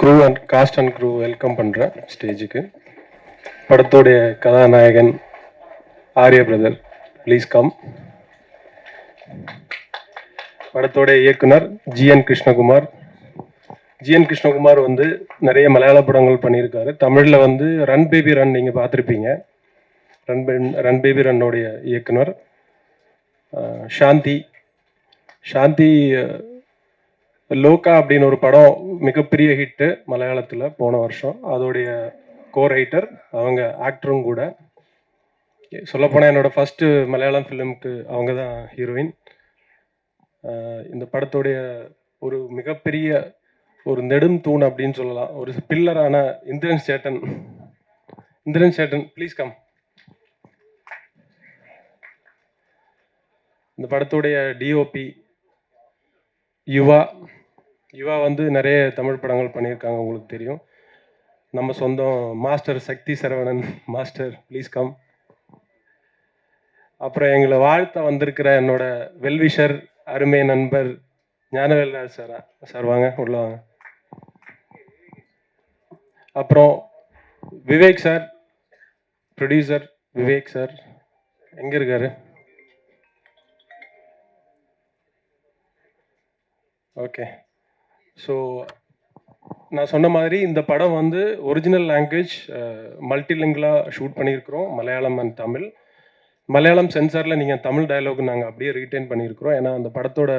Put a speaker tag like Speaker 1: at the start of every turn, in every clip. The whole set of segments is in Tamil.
Speaker 1: Crew and cast and crew welcome பண்ணுறேன் ஸ்டேஜுக்கு. படத்தோடைய கதாநாயகன் ஆர்யா பிரதர், ப்ளீஸ் கம். படத்தோடைய இயக்குனர் ஜிஎன் கிருஷ்ணகுமார். ஜிஎன் கிருஷ்ணகுமார் வந்து நிறைய மலையாள படங்கள் பண்ணியிருக்காரு. தமிழில் வந்து ரன் பேபி ரன் நீங்கள் பார்த்துருப்பீங்க. ரன் பேபி ரன்னோடைய இயக்குனர் சாந்தி. சாந்தி லோகா அப்படின்னு ஒரு படம் மிகப்பெரிய ஹிட்டு மலையாளத்தில் போன வருஷம். அதோடைய கோ ரைட்டர், அவங்க ஆக்டரும் கூட. சொல்லப்போனால் என்னோட ஃபஸ்ட்டு மலையாளம் ஃபிலிமுக்கு அவங்க தான் ஹீரோயின். இந்த படத்துடைய ஒரு மிகப்பெரிய ஒரு நெடும் தூண் அப்படின்னு சொல்லலாம், ஒரு பில்லரான இந்திரன் சேட்டன். Indran chettan, please come. இந்த படத்துடைய டிஓபி யுவா. யுவா வந்து நிறைய தமிழ் படங்கள் பண்ணியிருக்காங்க, உங்களுக்கு தெரியும். நம்ம சொந்தம் master Sakthi Saravanan master, please come. அப்புறம் எங்களை வாழ்த்த வந்திருக்கிற என்னோட வெல்விஷர், அருமை நண்பர் ஞானவேல்ராஜ் சாரா. சார் வாங்க, உள்ள வாங்க. அப்புறம் Vivek sir, producer Vivek sir எங்கே இருக்காரு? ஓகே. ஸோ நான் சொன்ன மாதிரி இந்த படம் வந்து ஒரிஜினல் லாங்குவேஜ் மல்டிலிங்குவலாக ஷூட் பண்ணியிருக்கிறோம், மலையாளம் அண்ட் தமிழ். மலையாளம் சென்சாரில் நீங்கள் தமிழ் டயலாக் நாங்கள் அப்படியே ரீட்டைன் பண்ணியிருக்கிறோம். ஏன்னா அந்த படத்தோட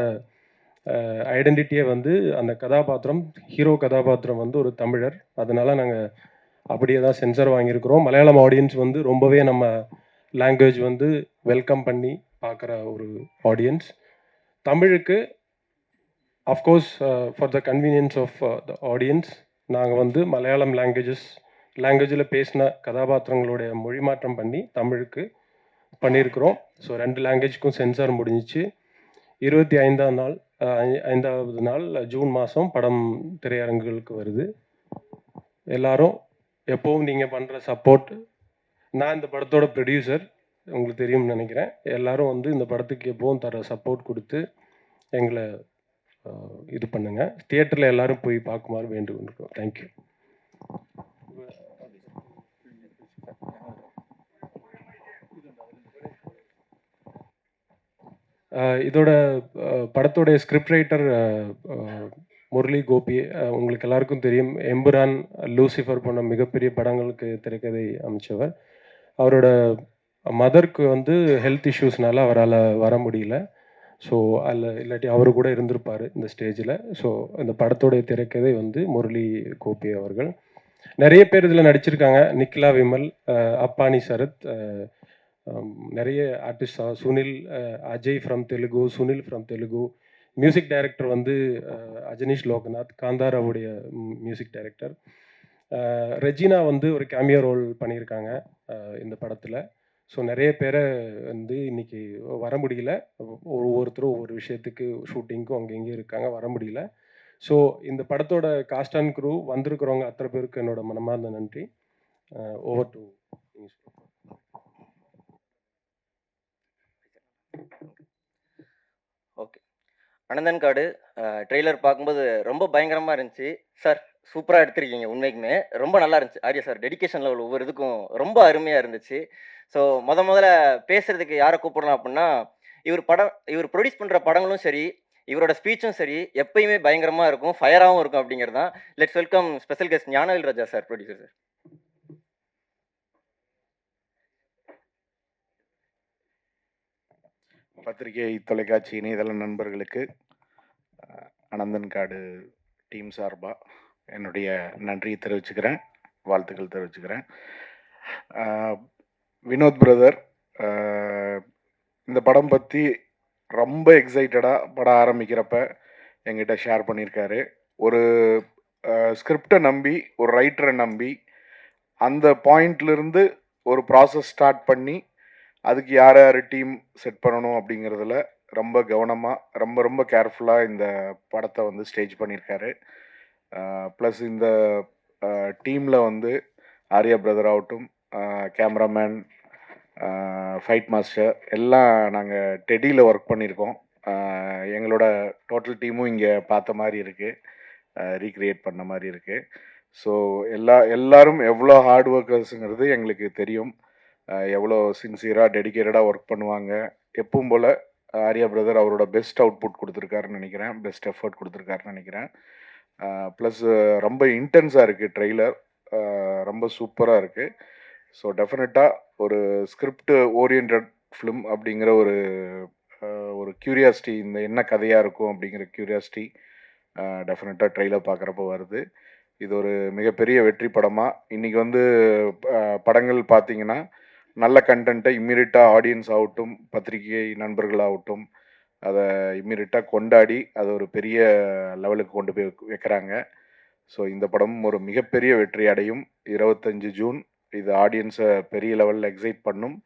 Speaker 1: ஐடென்டிட்டியே வந்து அந்த கதாபாத்திரம், ஹீரோ கதாபாத்திரம் வந்து ஒரு தமிழர். அதனால் நாங்கள் அப்படியே தான் சென்சார் வாங்கியிருக்கிறோம். மலையாளம் ஆடியன்ஸ் வந்து ரொம்பவே நம்ம லாங்குவேஜ் வந்து வெல்கம் பண்ணி பார்க்குற ஒரு ஆடியன்ஸ். தமிழுக்கு of course for the convenience of the audience நாங்கள் வந்து மலையாளம் லாங்குவேஜில் பேசின கதாபாத்திரங்களுடைய மொழி மாற்றம் பண்ணி தமிழுக்கு பண்ணியிருக்கிறோம். ஸோ 2 லாங்குவேஜ்க்கும் சென்சார் முடிஞ்சிச்சு. 5வது நாள் ஜூன் மாதம் படம் திரையரங்குகளுக்கு வருது. எல்லாரும் எப்போவும் நீங்கள் பண்ணுற சப்போர்ட். நான் இந்த படத்தோட ப்ரொடியூசர், உங்களுக்கு தெரியும்னு நினைக்கிறேன். எல்லாரும் வந்து இந்த படத்துக்கு எப்போவும் தர சப்போர்ட் கொடுத்து எங்களை இது பண்ணுங்கள். தியேட்டரில் எல்லாரும் போய் பார்க்குமாறு வேண்டுகொள்கிறோம். தேங்க்யூ. இதோட படத்தோடைய ஸ்கிரிப்ட் ரைட்டர் முரளி கோபி. உங்களுக்கு எல்லாருக்கும் தெரியும், எம்புரான், லூசிஃபர் போன்ற மிகப்பெரிய படங்களுக்கு திரைக்கதை அமைச்சவர். அவரோட மதருக்கு வந்து ஹெல்த் இஷ்யூஸ்னால அவரால் வர முடியல. ஸோ அதில் இல்லாட்டி அவரு கூட இருந்திருப்பார் இந்த ஸ்டேஜில். ஸோ இந்த படத்தோடைய திரைக்கதை வந்து முரளி கோபி அவர்கள். நிறைய பேர் இதில் நடிச்சிருக்காங்க. நிக்கிலா விமல், அப்பானி சரத், நிறைய artist, Sunil, Ajay from Telugu, Sunil from Telugu. Music director வந்து அஜனீஷ் லோகநாத், காந்தாராவுடைய மியூசிக் டைரக்டர். ரெஜினா வந்து ஒரு கேமியோ ரோல் பண்ணியிருக்காங்க இந்த படத்தில். ஸோ நிறைய பேரை வந்து இன்னைக்கு வர முடியல. ஒவ்வொருத்தரும் ஒவ்வொரு விஷயத்துக்கு ஷூட்டிங்க்கும் அங்கே இங்கேயும் இருக்காங்க, வர முடியல. ஸோ இந்த படத்தோட காஸ்ட் அண்ட் க்ரூ வந்திருக்கிறவங்க அத்தனை பேருக்கு என்னோட மனமார்ந்த நன்றி. Over to.
Speaker 2: ஓகே. அனந்தன் காடு ட்ரெய்லர் பார்க்கும்போது ரொம்ப பயங்கரமாக இருந்துச்சு சார். சூப்பராக எடுத்திருக்கீங்க. உண்மைக்குமே ரொம்ப நல்லா இருந்துச்சு. ஆர்யா சார் டெடிகேஷன் லெவல் ஒவ்வொரு இதுக்கும் ரொம்ப அருமையாக இருந்துச்சு. ஸோ முதல்ல பேசுகிறதுக்கு யாரை கூப்பிடலாம் அப்படின்னா, இவர் ப்ரொடியூஸ் பண்ணுற படங்களும் சரி, இவரோட ஸ்பீச்சும் சரி, எப்பயுமே பயங்கரமாக இருக்கும், ஃபயராகவும் இருக்கும் அப்படிங்கிறது தான். Let's welcome special guest Gnanavel Raja sir, producer sir.
Speaker 3: பத்திரிகை, தொலைக்காட்சி, இணையதள நண்பர்களுக்கு அனந்தன் காடு டீம் சார்பாக என்னுடைய நன்றியை தெரிவிச்சுக்கிறேன், வாழ்த்துக்கள் தெரிவிச்சுக்கிறேன். வினோத் பிரதர் இந்த படம் பற்றி ரொம்ப எக்ஸைட்டடாக படம் ஆரம்பிக்கிறப்ப எங்கிட்ட ஷேர் பண்ணியிருக்காரு. ஒரு ஸ்கிரிப்டை நம்பி, ஒரு ரைட்டரை நம்பி, அந்த பாயிண்ட்லேருந்து ஒரு ப்ராசஸ் ஸ்டார்ட் பண்ணி அதுக்கு யார் யார் டீம் செட் பண்ணணும் அப்படிங்கிறதுல ரொம்ப கவனமாக, ரொம்ப கேர்ஃபுல்லாக இந்த படத்தை வந்து ஸ்டேஜ் பண்ணியிருக்காரு. ப்ளஸ் இந்த டீமில் வந்து ஆர்யா பிரதர் ஆகட்டும், கேமராமேன், ஃபைட் மாஸ்டர் எல்லாம் நாங்கள் டெடியில் ஒர்க் பண்ணியிருக்கோம். எங்களோட டோட்டல் டீமும் இங்கே பார்த்த மாதிரி இருக்குது. ரீக்ரியேட் பண்ண மாதிரி இருக்குது. ஸோ எல்லாரும் எவ்வளோ ஹார்ட் ஒர்க்கர்ஸுங்கிறது எங்களுக்கு தெரியும். எவ்வளோ சின்சியராக டெடிக்கேட்டடாக ஒர்க் பண்ணுவாங்க. எப்பவும் போல் ஆர்யா பிரதர் அவரோட பெஸ்ட் அவுட்புட் கொடுத்துருக்காருன்னு நினைக்கிறேன், பெஸ்ட் எஃபர்ட் கொடுத்துருக்காருன்னு நினைக்கிறேன். ப்ளஸ் ரொம்ப இன்டென்ஸாக இருக்குது ட்ரெய்லர், ரொம்ப சூப்பராக இருக்குது. ஸோ டெஃபினட்டாக ஒரு ஸ்கிரிப்ட் ஓரியன்ட் ஃபிலிம் அப்படிங்கிற ஒரு ஒரு க்யூரியாசிட்டி, இந்த என்ன கதையாக இருக்கும் அப்படிங்கிற க்யூரியாசிட்டி டெஃபினட்டாக ட்ரெய்லர் பார்க்குறப்போ வருது. இது ஒரு மிகப்பெரிய வெற்றி படமாக இன்றைக்கி வந்து படங்கள் பார்த்தீங்கன்னா நல்ல கண்டென்ட்டை இம்மீடியட்டாக ஆடியன்ஸ் ஆகட்டும், பத்திரிகை நண்பர்களாகட்டும், அதை இம்மீடியட்டாக கொண்டாடி அதை ஒரு பெரிய லெவலுக்கு கொண்டு போய் வைக்கிறாங்க. ஸோ இந்த படமும் ஒரு மிகப்பெரிய வெற்றி அடையும். 25 ஜூன் இது ஆடியன்ஸை பெரிய லெவலில் எக்ஸைட் பண்ணும்.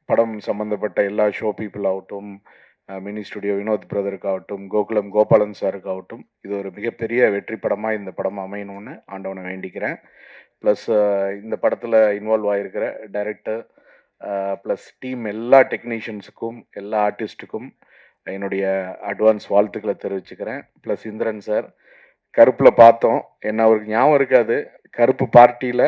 Speaker 3: படம் சம்மந்தப்பட்ட எல்லா ஷோ பீப்புள் ஆகட்டும், மினி ஸ்டுடியோ வினோத் பிரதருக்காகட்டும், கோகுலம் கோபாலன் சாருக்காகட்டும், இது ஒரு மிகப்பெரிய வெற்றி படமாக இந்த படம் அமையணும்னு ஆண்டவனை வேண்டிக்கிறேன். ப்ளஸ் இந்த படத்தில் இன்வால்வ் ஆகிருக்கிற டைரக்டர் ப்ளஸ் டீம் எல்லா டெக்னீஷியன்ஸுக்கும் எல்லா ஆர்டிஸ்ட்டுக்கும் என்னுடைய அட்வான்ஸ் வாழ்த்துக்களை தெரிவிச்சுக்கிறேன். ப்ளஸ் இந்திரன் சார் கருப்பில் பார்த்தோம், என்ன அவருக்கு ஞாபகம் இருக்காது, கருப்பு பார்ட்டியில்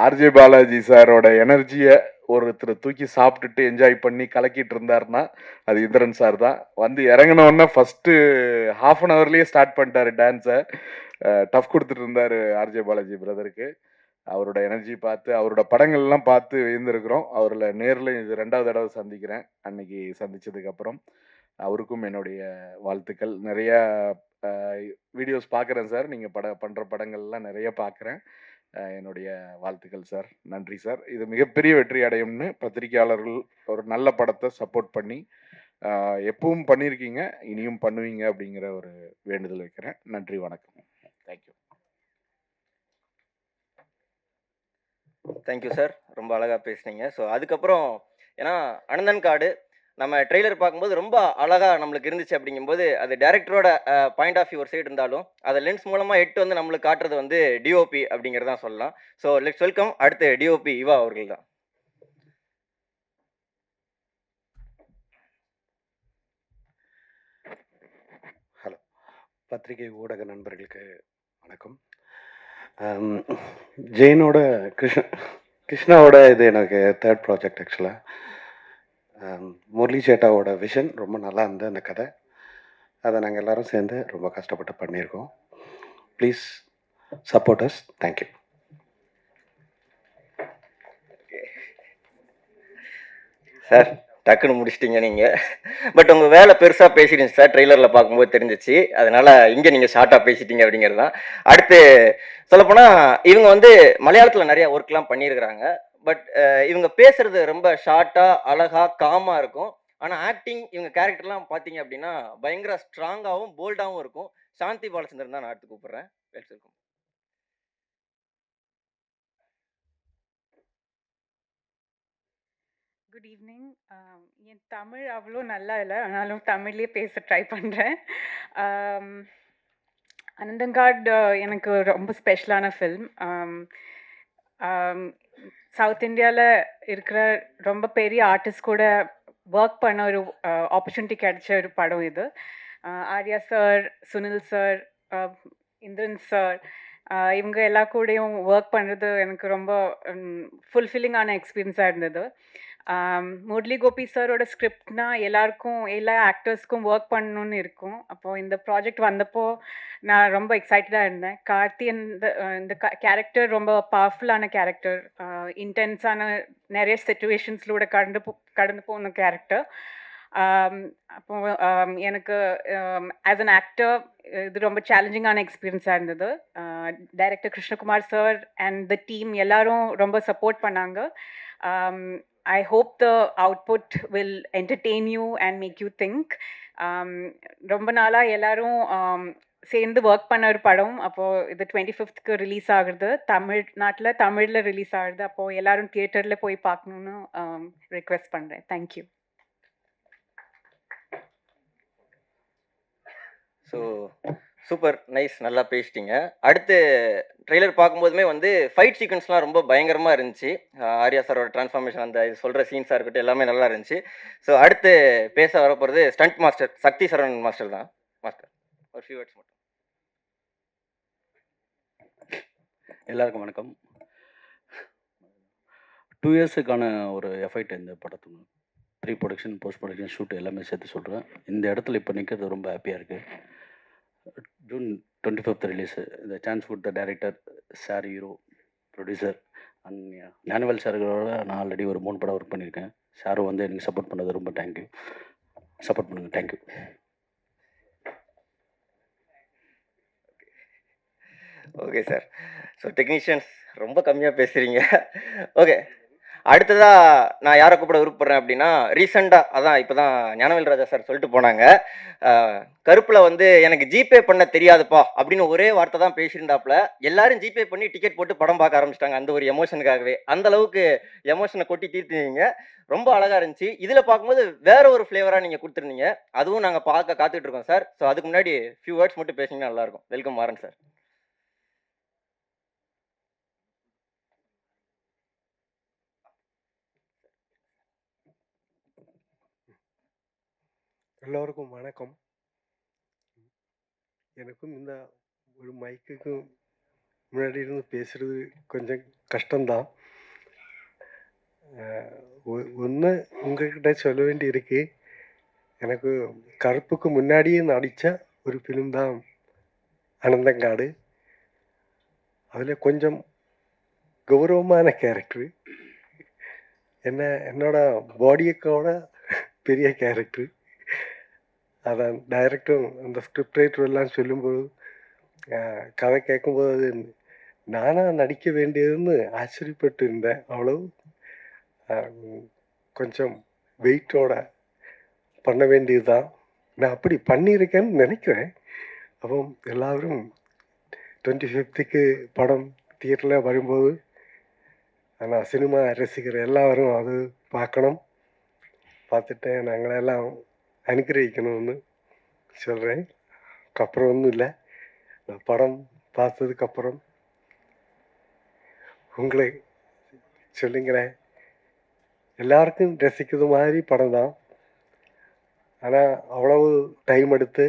Speaker 3: ஆர்ஜே பாலாஜி சாரோட எனர்ஜியை ஒருத்தர் தூக்கி சாப்பிட்டுட்டு என்ஜாய் பண்ணி கலக்கிட்டு இருந்தாருன்னா அது இந்திரன் சார் தான். வந்து இறங்கினோடனே ஃபஸ்ட்டு ஹாஃப் அன் ஹவர்லேயே ஸ்டார்ட் பண்ணிட்டாரு டான்ஸை, டஃப் கொடுத்துட்டு இருந்தார் ஆர்ஜே பாலாஜி பிரதருக்கு. அவரோட எனர்ஜி பார்த்து அவரோட படங்கள்லாம் பார்த்து வியந்திருக்கிறோம். அவரில் நேரில் இது 2வது தடவை சந்திக்கிறேன். அன்னைக்கு சந்தித்ததுக்கப்புறம் அவருக்கும் என்னுடைய வாழ்த்துக்கள். நிறையா வீடியோஸ் பார்க்குறேன் சார், நீங்கள் பண்ணுற படங்கள்லாம் நிறைய பார்க்குறேன். என்னுடைய வாழ்த்துக்கள் சார், நன்றி சார். இது மிகப்பெரிய வெற்றி அடையும்னு பத்திரிகையாளர்கள் ஒரு நல்ல படத்தை சப்போர்ட் பண்ணி எப்பவும் பண்ணியிருக்கீங்க, இனியும் பண்ணுவீங்க அப்படிங்கிற ஒரு வேண்டுதல் வைக்கிறேன். நன்றி, வணக்கம். தேங்க்யூ.
Speaker 2: தேங்க்யூ சார், ரொம்ப அழகாக பேசுனீங்க. ஸோ அதுக்கப்புறம் ஏன்னா அனந்தன் காடு நம்ம ட்ரெய்லர் பார்க்கும்போது ரொம்ப அழகாக நம்மளுக்கு இருந்துச்சு. அப்படிங்கும்போது அது டேரக்டரோட பாயிண்ட் ஆஃப் வியூ ஒரு சைடு இருந்தாலும் அதை லென்ஸ் மூலமாக எட்டு வந்து நம்மளுக்கு காட்டுறது வந்து டிஓபி அப்படிங்கிறதான் சொல்லலாம். ஸோ லெட்ஸ் வெல்கம் அடுத்து டிஓபி இவா அவர்கள் தான்.
Speaker 4: ஹலோ, பத்திரிகை ஊடக நண்பர்களுக்கு வணக்கம். ஜெயினோட கிருஷ்ணாவோட இது எனக்கு 3rd ப்ராஜெக்ட். ஆக்சுவலாக முரளி சேட்டாவோட விஷன் ரொம்ப நல்லா இருந்தது அந்த கதை. அதை நாங்கள் எல்லோரும் சேர்ந்து ரொம்ப கஷ்டப்பட்டு பண்ணியிருக்கோம். Please support us. Thank you.
Speaker 2: Sir டக்குன்னு முடிச்சிட்டிங்க நீங்கள். பட் உங்கள் வேலை பெருசாக பேசிடுச்சு சார், ட்ரெய்லரில் பார்க்கும்போது தெரிஞ்சிச்சு. அதனால் இங்கே நீங்கள் ஷார்ட்டாக பேசிட்டீங்க அப்படிங்கிறது தான். அடுத்து சொல்லப்போனால் இவங்க வந்து மலையாளத்தில் நிறையா ஒர்க்லாம் பண்ணியிருக்கிறாங்க. பட் இவங்க பேசுறது ரொம்ப ஷார்ட்டாக அழகாக காமாக இருக்கும். ஆனால் ஆக்டிங் இவங்க கேரக்டர்லாம் பார்த்தீங்க அப்படின்னா பயங்கர ஸ்ட்ராங்காகவும் போல்டாகவும் இருக்கும். சாந்தி பாலச்சந்திரன் தான் நான் அடுத்து கூப்பிட்றேன். வெல்கம்.
Speaker 5: Good evening. என் தமிழ் அவ்வளோ நல்லா இல்லை, ஆனாலும் தமிழ்லேயே பேச ட்ரை பண்ணுறேன். அனந்தங்காட் எனக்கு ரொம்ப ஸ்பெஷலான ஃபில்ம். சவுத் இந்தியாவில் இருக்கிற ரொம்ப பெரிய ஆர்டிஸ்ட் கூட ஒர்க் பண்ண ஒரு ஆப்பர்ச்சுனிட்டி கிடைச்ச ஒரு படம் இது. Arya sir, Sunil sir, Indran sir, இவங்க எல்லா கூடயும் ஒர்க் பண்ணுறது எனக்கு ரொம்ப ஃபுல்ஃபில்லிங்கான எக்ஸ்பீரியன்ஸாக இருந்தது. முரளி கோபி சாரோட ஸ்கிரிப்ட்னா எல்லாருக்கும் எல்லா ஆக்டர்ஸ்க்கும் ஒர்க் பண்ணணுன்னு இருக்கும். அப்போது இந்த ப்ராஜெக்ட் வந்தப்போ நான் ரொம்ப எக்ஸைட்டடாக இருந்தேன். கார்த்தி இந்த கேரக்டர் ரொம்ப பவர்ஃபுல்லான கேரக்டர், இன்டென்ஸான நிறைய சிச்சுவேஷன்ஸ்லூட கடந்து போன கேரக்டர். அப்போ எனக்கு ஆஸ் அன் ஆக்டர் இது ரொம்ப சேலஞ்சிங்கான எக்ஸ்பீரியன்ஸாக இருந்தது. Director Krishnakumar sir and the team எல்லாரும் ரொம்ப சப்போர்ட் பண்ணாங்க. I hope the output will entertain you and make you think. ரொம்ப நாளாக எல்லாரும் சேர்ந்து ஒர்க் பண்ண ஒரு படம். அப்போது இது 25th ரிலீஸ் ஆகுது, தமிழ்நாட்டில் தமிழில் ரிலீஸ் ஆகுது. அப்போது எல்லாரும் தியேட்டரில் போய் பார்க்கணுன்னு ரிக்வெஸ்ட் பண்ணுறேன். தேங்க்யூ.
Speaker 2: ஸோ சூப்பர் நைஸ், நல்லா பேசிட்டீங்க. அடுத்து ட்ரெய்லர் பார்க்கும்போதுமே வந்து ஃபைட் சீக்வன்ஸ்லாம் ரொம்ப பயங்கரமாக இருந்துச்சு. ஆர்யா சாரோட ட்ரான்ஸ்ஃபார்மேஷன், அந்த சொல்கிற சீன்ஸாக இருக்கட்டும், எல்லாமே நல்லா இருந்துச்சு. ஸோ அடுத்து பேச வரப்போகிறது stunt master Sakthi Saravanan master தான். மாஸ்டர் ஒரு ஃபியூ வேர்ட்ஸ் மட்டும்.
Speaker 6: எல்லாருக்கும் வணக்கம். 2 இயர்ஸுக்கான ஒரு எஃபெக்ட் இந்த படத்துக்கு. Pre production, post production, shoot எல்லாமே சேர்த்து சொல்கிறேன். இந்த இடத்துல இப்போ நிற்கிறது ரொம்ப ஹாப்பியாக இருக்குது. June 25th release. இந்த சான்ஸ் கொடுத்த director sir, hero, producer and Gnanavel சார்களோட நான் ஆல்ரெடி ஒரு 3 படம் ஒர்க் பண்ணியிருக்கேன். சாரும் வந்து எனக்கு சப்போர்ட் பண்ணது ரொம்ப தேங்க்யூ. சப்போர்ட் பண்ணுங்கள். Thank you.
Speaker 2: Okay sir. So technicians ரொம்ப கம்மியாக பேசுகிறீங்க. ஓகே, அடுத்ததாக நான் யாரை கூப்பிட விருப்பப்படுறேன் அப்படின்னா, ரீசெண்டாக அதான் இப்போ தான் ஞானவேல் ராஜா சார் சொல்லிட்டு போனாங்க, கருப்பில் வந்து எனக்கு ஜிபே பண்ண தெரியாதுப்பா அப்படின்னு ஒரே வார்த்தை தான் பேசியிருந்தாப்புல. எல்லாரும் ஜிபே பண்ணி டிக்கெட் போட்டு படம் பார்க்க ஆரம்பிச்சிட்டாங்க அந்த ஒரு எமோஷனுக்காகவே. அந்த அளவுக்கு எமோஷனை கொட்டி தீர்த்துனீங்க. ரொம்ப அழகாக இருந்துச்சு. இதில் பார்க்கும்போது வேற ஒரு ஃப்ளேவராக நீங்கள் கொடுத்துருந்தீங்க. அதுவும் நாங்கள் பார்க்க காத்துட்டு இருக்கோம் சார். ஸோ அதுக்கு முன்னாடி ஃபியூ வேர்ட்ஸ் மட்டும் பேசிங்கன்னா நல்லாயிருக்கும். Welcome Maran sir.
Speaker 7: எல்லோருக்கும் வணக்கம். எனக்கும் இந்த ஒரு மைக்குக்கும் முன்னாடி இருந்து பேசுறது கொஞ்சம் கஷ்டம்தான். ஒன்று உங்ககிட்ட சொல்ல வேண்டி இருக்கு. எனக்கு கருப்புக்கு முன்னாடியே நடித்த ஒரு ஃபிலிம் தான் அனந்தங்காடு. அதில் கொஞ்சம் கௌரவமான கேரக்டரு, என்னோட பாடியக்கோட பெரிய கேரக்டரு. அதான் டைரக்டரும் அந்த ஸ்கிரிப்ட் ரைட்டர் எல்லாம் சொல்லும்போது, கதை கேட்கும்போது அது நானாக நடிக்க வேண்டியதுன்னு ஆச்சரியப்பட்டு இருந்தேன். அவ்வளோ கொஞ்சம் வெயிட்டோட பண்ண வேண்டியது தான். நான் அப்படி பண்ணியிருக்கேன்னு நினைக்கிறேன். அப்போ எல்லாரும் 25th படம் தியேட்டரில் வரும்போது, ஆனால் சினிமா ரசிகர் எல்லாரும் அது பார்க்கணும். பார்த்துட்டு நாங்களெல்லாம் அனுகிரகிக்கணும்னு சொல்கிறேன். அப்புறம் ஒன்றும் இல்லை, நான் படம் பார்த்ததுக்கப்புறம் உங்களை சொல்லுங்களேன். எல்லாருக்கும் ரசிக்கிறது மாதிரி படம் தான். ஆனால் அவ்வளவு டைம் எடுத்து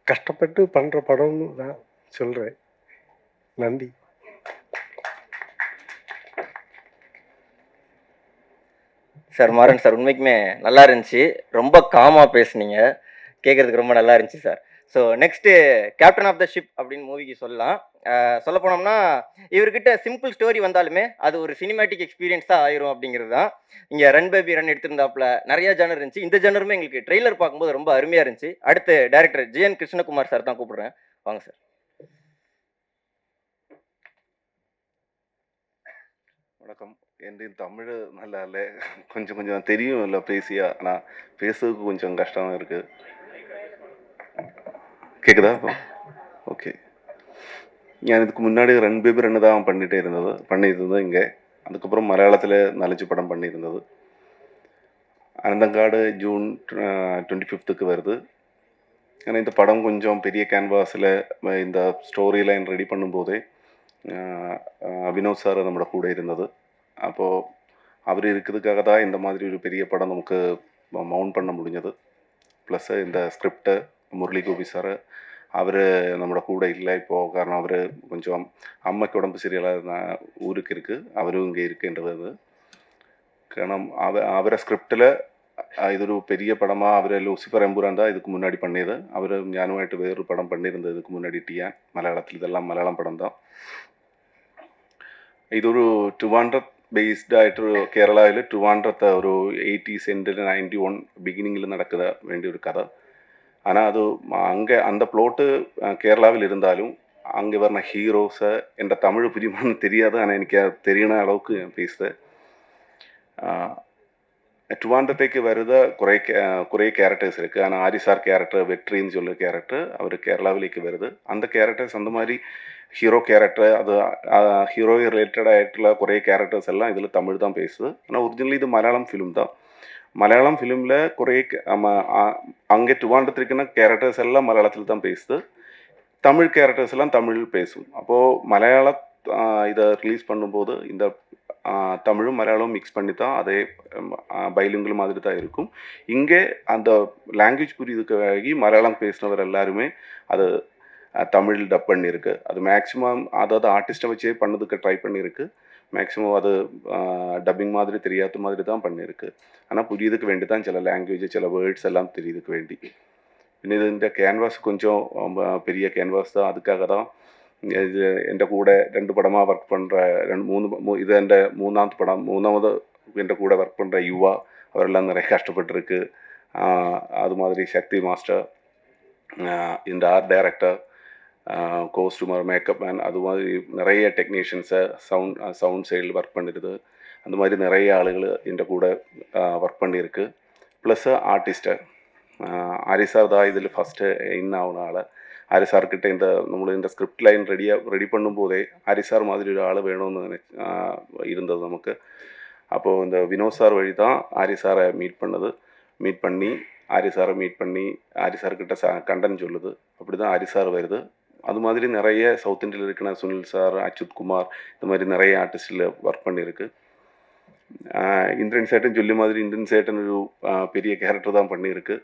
Speaker 7: கஷ்டப்பட்டு பண்ணுற படம்னு நான் சொல்கிறேன். நன்றி.
Speaker 2: சார் மாறன் சார், உண்மைக்குமே நல்லா இருந்துச்சு. ரொம்ப காமாக பேசுனீங்க, கேட்குறதுக்கு ரொம்ப நல்லா இருந்துச்சு சார். So next captain of the ship அப்படின்னு மூவிக்கு சொல்லலாம். சொல்ல போனோம்னா இவர்கிட்ட சிம்பிள் ஸ்டோரி வந்தாலுமே அது ஒரு சினிமேட்டிக் எக்ஸ்பீரியன்ஸ் தான் ஆயிரும் அப்படிங்கிறது தான். இங்கே ரன் பேபி ரன் எடுத்திருந்தாப்புல நிறைய ஜானர் இருந்துச்சு. இந்த ஜானருமே எங்களுக்கு ட்ரெய்லர் பார்க்கும்போது ரொம்ப அருமையாக இருந்துச்சு. அடுத்து டைரக்டர் ஜிஎன் கிருஷ்ணகுமார் சார் தான் கூப்பிடுறேன். வாங்க சார்.
Speaker 8: வணக்கம். என் தமிழ் நல்லா இல்லை, கொஞ்சம் கொஞ்சம் தெரியும் இல்லை பேசியா, ஆனால் பேசுறதுக்கு கொஞ்சம் கஷ்டமாக இருக்குது. கேட்குதா இப்போ? ஓகே. ഞാൻ இதுக்கு முன்னாடி ரன் பேபி ரன் தான் பண்ணியிருந்தது இங்கே. அதுக்கப்புறம் மலையாளத்தில் 4 படம் பண்ணியிருந்தது. அனந்தங்காடு ஜூன் 25th வருது. ஏன்னா இந்த படம் கொஞ்சம் பெரிய கேன்வாஸில் இந்த ஸ்டோரி லைன் ரெடி பண்ணும்போதே வினோத் சார் நம்மளோட கூட இருந்தது. அப்போது அவர் இருக்கிறதுக்காக தான் இந்த மாதிரி ஒரு பெரிய படம் நமக்கு மவுண்ட் பண்ண முடிஞ்சது. ப்ளஸ்ஸு இந்த ஸ்கிரிப்டை முரளி கோபி சார், அவர் நம்மளோட கூட இல்லை இப்போது. காரணம் அவர் கொஞ்சம் அம்மைக்கு உடம்பு சரியில்லாத ஊருக்கு இருக்குது, அவரும் இங்கே இருக்குன்றது. காரணம் அவரை ஸ்கிரிப்டில் ഇതൊരു பெரிய படமாக அவர் லூசிஃபர் எம்புரான் தான் இதுக்கு முன்னாடி பண்ணியது. அவர் ஞானுமாയിട്ട് வேறொரு படம் பண்ணியிருந்தது இதுக்கு முன்னாடி டியாൻ மலையாளத்தில். இதெல்லாம் மலையாளம் படம் தான். ഇതൊരു 200 ബേസ്ഡ് ആയിട്ടൊരു കേരളയിൽ 200 ഒരു 80s എൻഡിൽ 91 பிகினிங்கில் நடக்கிற வேண்டிய ஒரு கதை. ஆனால் அது அங்கே அந்த ப்ளோட்டு கேரளாவில் இருந்தாலும் அங்கே வர்ற ஹீரோஸை என்ற தமிழ் புரியுமான்னு தெரியாது. ஆனால் எனக்கு தெரியன அளவுக்கு பேசுகிறேன். 200ത്തേക്ക് വരുന്ന കുറേ ക്യാരക്ടേഴ്സ് இருக்குது. ஆனால் ஆரிசார் கேரக்டர், வெற்றின்னு சொல்லுற கேரக்டர் அவர் கேரளாவிலேக்கு வருது. அந்த கேரக்டர்ஸ் அந்த மாதிரி ஹீரோ கேரக்டர், அது ஹீரோ ரிலேட்டட் ஆகிட்டுள்ள കുറേ கேரக்டர்ஸ் எல்லாம் இதில் தமிழ் தான் பேசுது. ஆனால் ஒரிஜினலி இது மலையாளம் ஃபிலிம் தான். மலையாளம் ஃபிலிமில் കുറേ அங்கே 200 இருக்கிற கேரக்டர்ஸ் எல்லாம் மலையாளத்தில் தான் பேசுது. தமிழ் கேரக்டர்ஸ் எல்லாம் தமிழ் பேசும். அப்போது மலையாள இதை ரிலீஸ் பண்ணும்போது இந்த தமிழும் மலையாளமும் மிக்ஸ் பண்ணி தான் அதே பைலிங்குவல் மாதிரி தான் இருக்கும். இங்கே அந்த லாங்குவேஜ் புரியுதுக்காகி மலையாளம் பேசினவர் எல்லாருமே அது தமிழ் டப் பண்ணியிருக்கு. அது மேக்ஸிமம் அதாவது ஆர்டிஸ்ட்டை வச்சே பண்ணதுக்கு ட்ரை பண்ணியிருக்கு. மேக்ஸிமம் அது டப்பிங் மாதிரி தெரியாத மாதிரி தான் பண்ணியிருக்கு. ஆனால் புரியுதுக்கு வேண்டி தான் சில லாங்குவேஜ் சில வேர்ட்ஸ் எல்லாம் தெரியுதுக்கு வேண்டி. പിന്നെ ഇതിൻ്റെ ക്യാൻവാസ് கொஞ்சம் பெரிய கேன்வாஸ் தான். அதுக்காக தான் இது എൻ്റെ കൂടെ 2 படமாக ஒர்க் பண்ணுற 3 இது എൻ്റെ மூணாவது படம். மூணாவது என்ற கூட ஒர்க் பண்ணுற யுவா அவரெல்லாம் நிறைய கஷ்டப்பட்டுருக்கு. அது மாதிரி சக்தி மாஸ்டர், இந்த ஆர்ட் டைரக்டர், கோஸ்டூமர், மேக்கப் மேன், அது மாதிரி நிறைய டெக்னீஷியன்ஸை சவுண்ட் சைடில் ஒர்க் பண்ணிடுது. அந்த மாதிரி நிறைய ஆளுகள் என்ற கூட ஒர்க் பண்ணியிருக்கு. ப்ளஸ் ஆர்டிஸ்ட்டு ஆரி சார் தான் இதில் ஃபஸ்ட்டு இன் ஆகுன ஆள். ஆரி சார்கிட்ட നമ്മൾ இந்த ஸ்கிரிப்ட் லைன் ரெடி பண்ணும்போதே ஆரி சார் மாதிரி ஒரு ஆள் வேணும்னு இருந்தது நமக்கு. அப்போது இந்த வினோத் சார் வழி தான் ஆரி சாரை மீட் பண்ணி ஆரி சாரை மீட் பண்ணி ஆரி சார்கிட்ட கண்டன் சொல்லுது. அப்படி தான் ஆரி சார் வருது. அது மாதிரி நிறைய சவுத் இந்தியாவில் இருக்கிற சுனில் சார், அச்சுத் குமார், இந்த மாதிரி நிறைய ஆர்டிஸ்டில் ஒர்க் பண்ணியிருக்கு. இந்திரன் சேட்டன் சொல்லி மாதிரி இந்திரன் சேட்டன் ஒரு பெரிய கேரக்டர் தான் பண்ணியிருக்கு.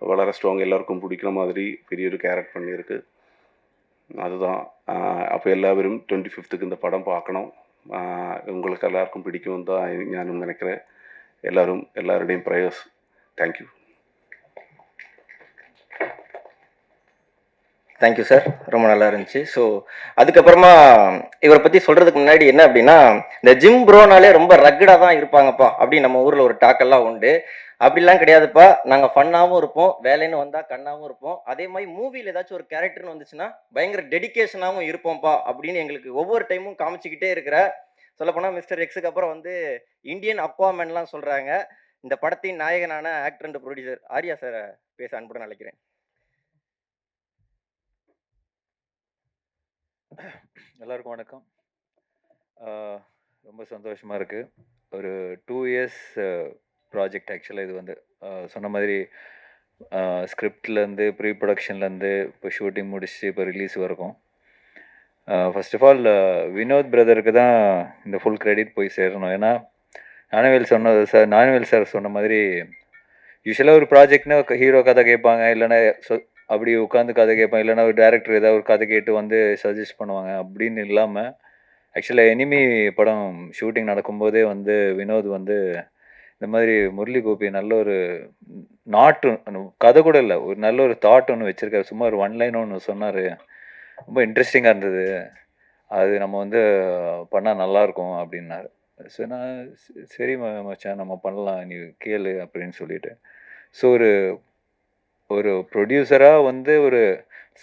Speaker 8: വളരെ ஸ்ட்ராங், எல்லாருக்கும் பிடிக்கிற மாதிரி பெரிய ஒரு கேரக்டர் பண்ணியிருக்கு. அதுதான். அப்போ எல்லாரும் 25th இந்த படம் பார்க்கணும். உங்களுக்கு எல்லாருக்கும் பிடிக்கும்னு தான் ഞാനും நினைக்கிறேன். எல்லாருடையும் ப்ரேயர்ஸ். தேங்க்யூ.
Speaker 2: தேங்க்யூ சார், ரொம்ப நல்லா இருந்துச்சு. ஸோ அதுக்கப்புறமா இவரை பற்றி சொல்கிறதுக்கு முன்னாடி என்ன அப்படின்னா, இந்த ஜிம் ப்ரோனாலே ரொம்ப ரக்கடாக தான் இருப்பாங்கப்பா அப்படின்னு நம்ம ஊரில் ஒரு டாக்கெல்லாம் உண்டு. அப்படிலாம் கிடையாதுப்பா, நாங்கள் ஃபன்னாகவும் இருப்போம், வேலைன்னு வந்தால் கண்ணாகவும் இருப்போம். அதே மாதிரி மூவியில் ஏதாச்சும் ஒரு கேரக்டர்னு வந்துச்சுன்னா பயங்கர டெடிக்கேஷனாகவும் இருப்போம்ப்பா அப்படின்னு எங்களுக்கு ஒவ்வொரு டைமும் காமிச்சிக்கிட்டே இருக்கிற, சொல்லப்போனால் மிஸ்டர் எக்ஸுக்கு அப்புறம் வந்து இந்தியன் அக்வாமேன்லாம் சொல்கிறாங்க. இந்த படத்தின் நாயகனான ஆக்டர் அண்ட் ப்ரொடியூசர் ஆர்யா சாரை பேச அன்புடன் அழைக்கிறேன்.
Speaker 9: எல்லாருக்கும் வணக்கம். ரொம்ப சந்தோஷமாக இருக்குது. ஒரு 2 இயர்ஸ் ப்ராஜெக்ட் ஆக்சுவலாக. இது வந்து சொன்ன மாதிரி ஸ்கிரிப்ட்லேருந்து ப்ரீ ப்ரொடக்ஷன்லேருந்து இப்போ ஷூட்டிங் முடிச்சு இப்போ ரிலீஸ் வரைக்கும். ஃபர்ஸ்ட் ஆஃப் ஆல் வினோத் பிரதருக்கு தான் இந்த ஃபுல் கிரெடிட் போய் சேரணும். ஏன்னா ஞானவேல் சார் சொன்ன மாதிரி யூஸ்வலாக ஒரு ப்ராஜெக்ட்னா ஹீரோ கதை கேட்பாங்க, இல்லைன்னா அப்படி உட்காந்து கதை கேட்பாங்க, இல்லைன்னா ஒரு டேரக்டர் ஏதாவது ஒரு கதை கேட்டு வந்து சஜஸ்ட் பண்ணுவாங்க. அப்படின்னு இல்லாமல் ஆக்சுவலாக எனிமி படம் ஷூட்டிங் நடக்கும்போதே வந்து வினோத் வந்து இந்த மாதிரி முரளி கோபி நல்ல ஒரு கதை கூட இல்லை, ஒரு நல்ல ஒரு தாட் ஒன்று வச்சுருக்காரு. சும்மா ஒரு 1 லைன் ஒன்று சொன்னார், ரொம்ப இன்ட்ரெஸ்டிங்காக இருந்தது. அது நம்ம வந்து பண்ணால் நல்லாயிருக்கும் அப்படின்னாரு. ஸோ நான் சரி மச்சான் நம்ம பண்ணலாம், நீ கேளு அப்படின்னு சொல்லிட்டு. ஸோ ஒரு ப்ரொடியூசராக வந்து ஒரு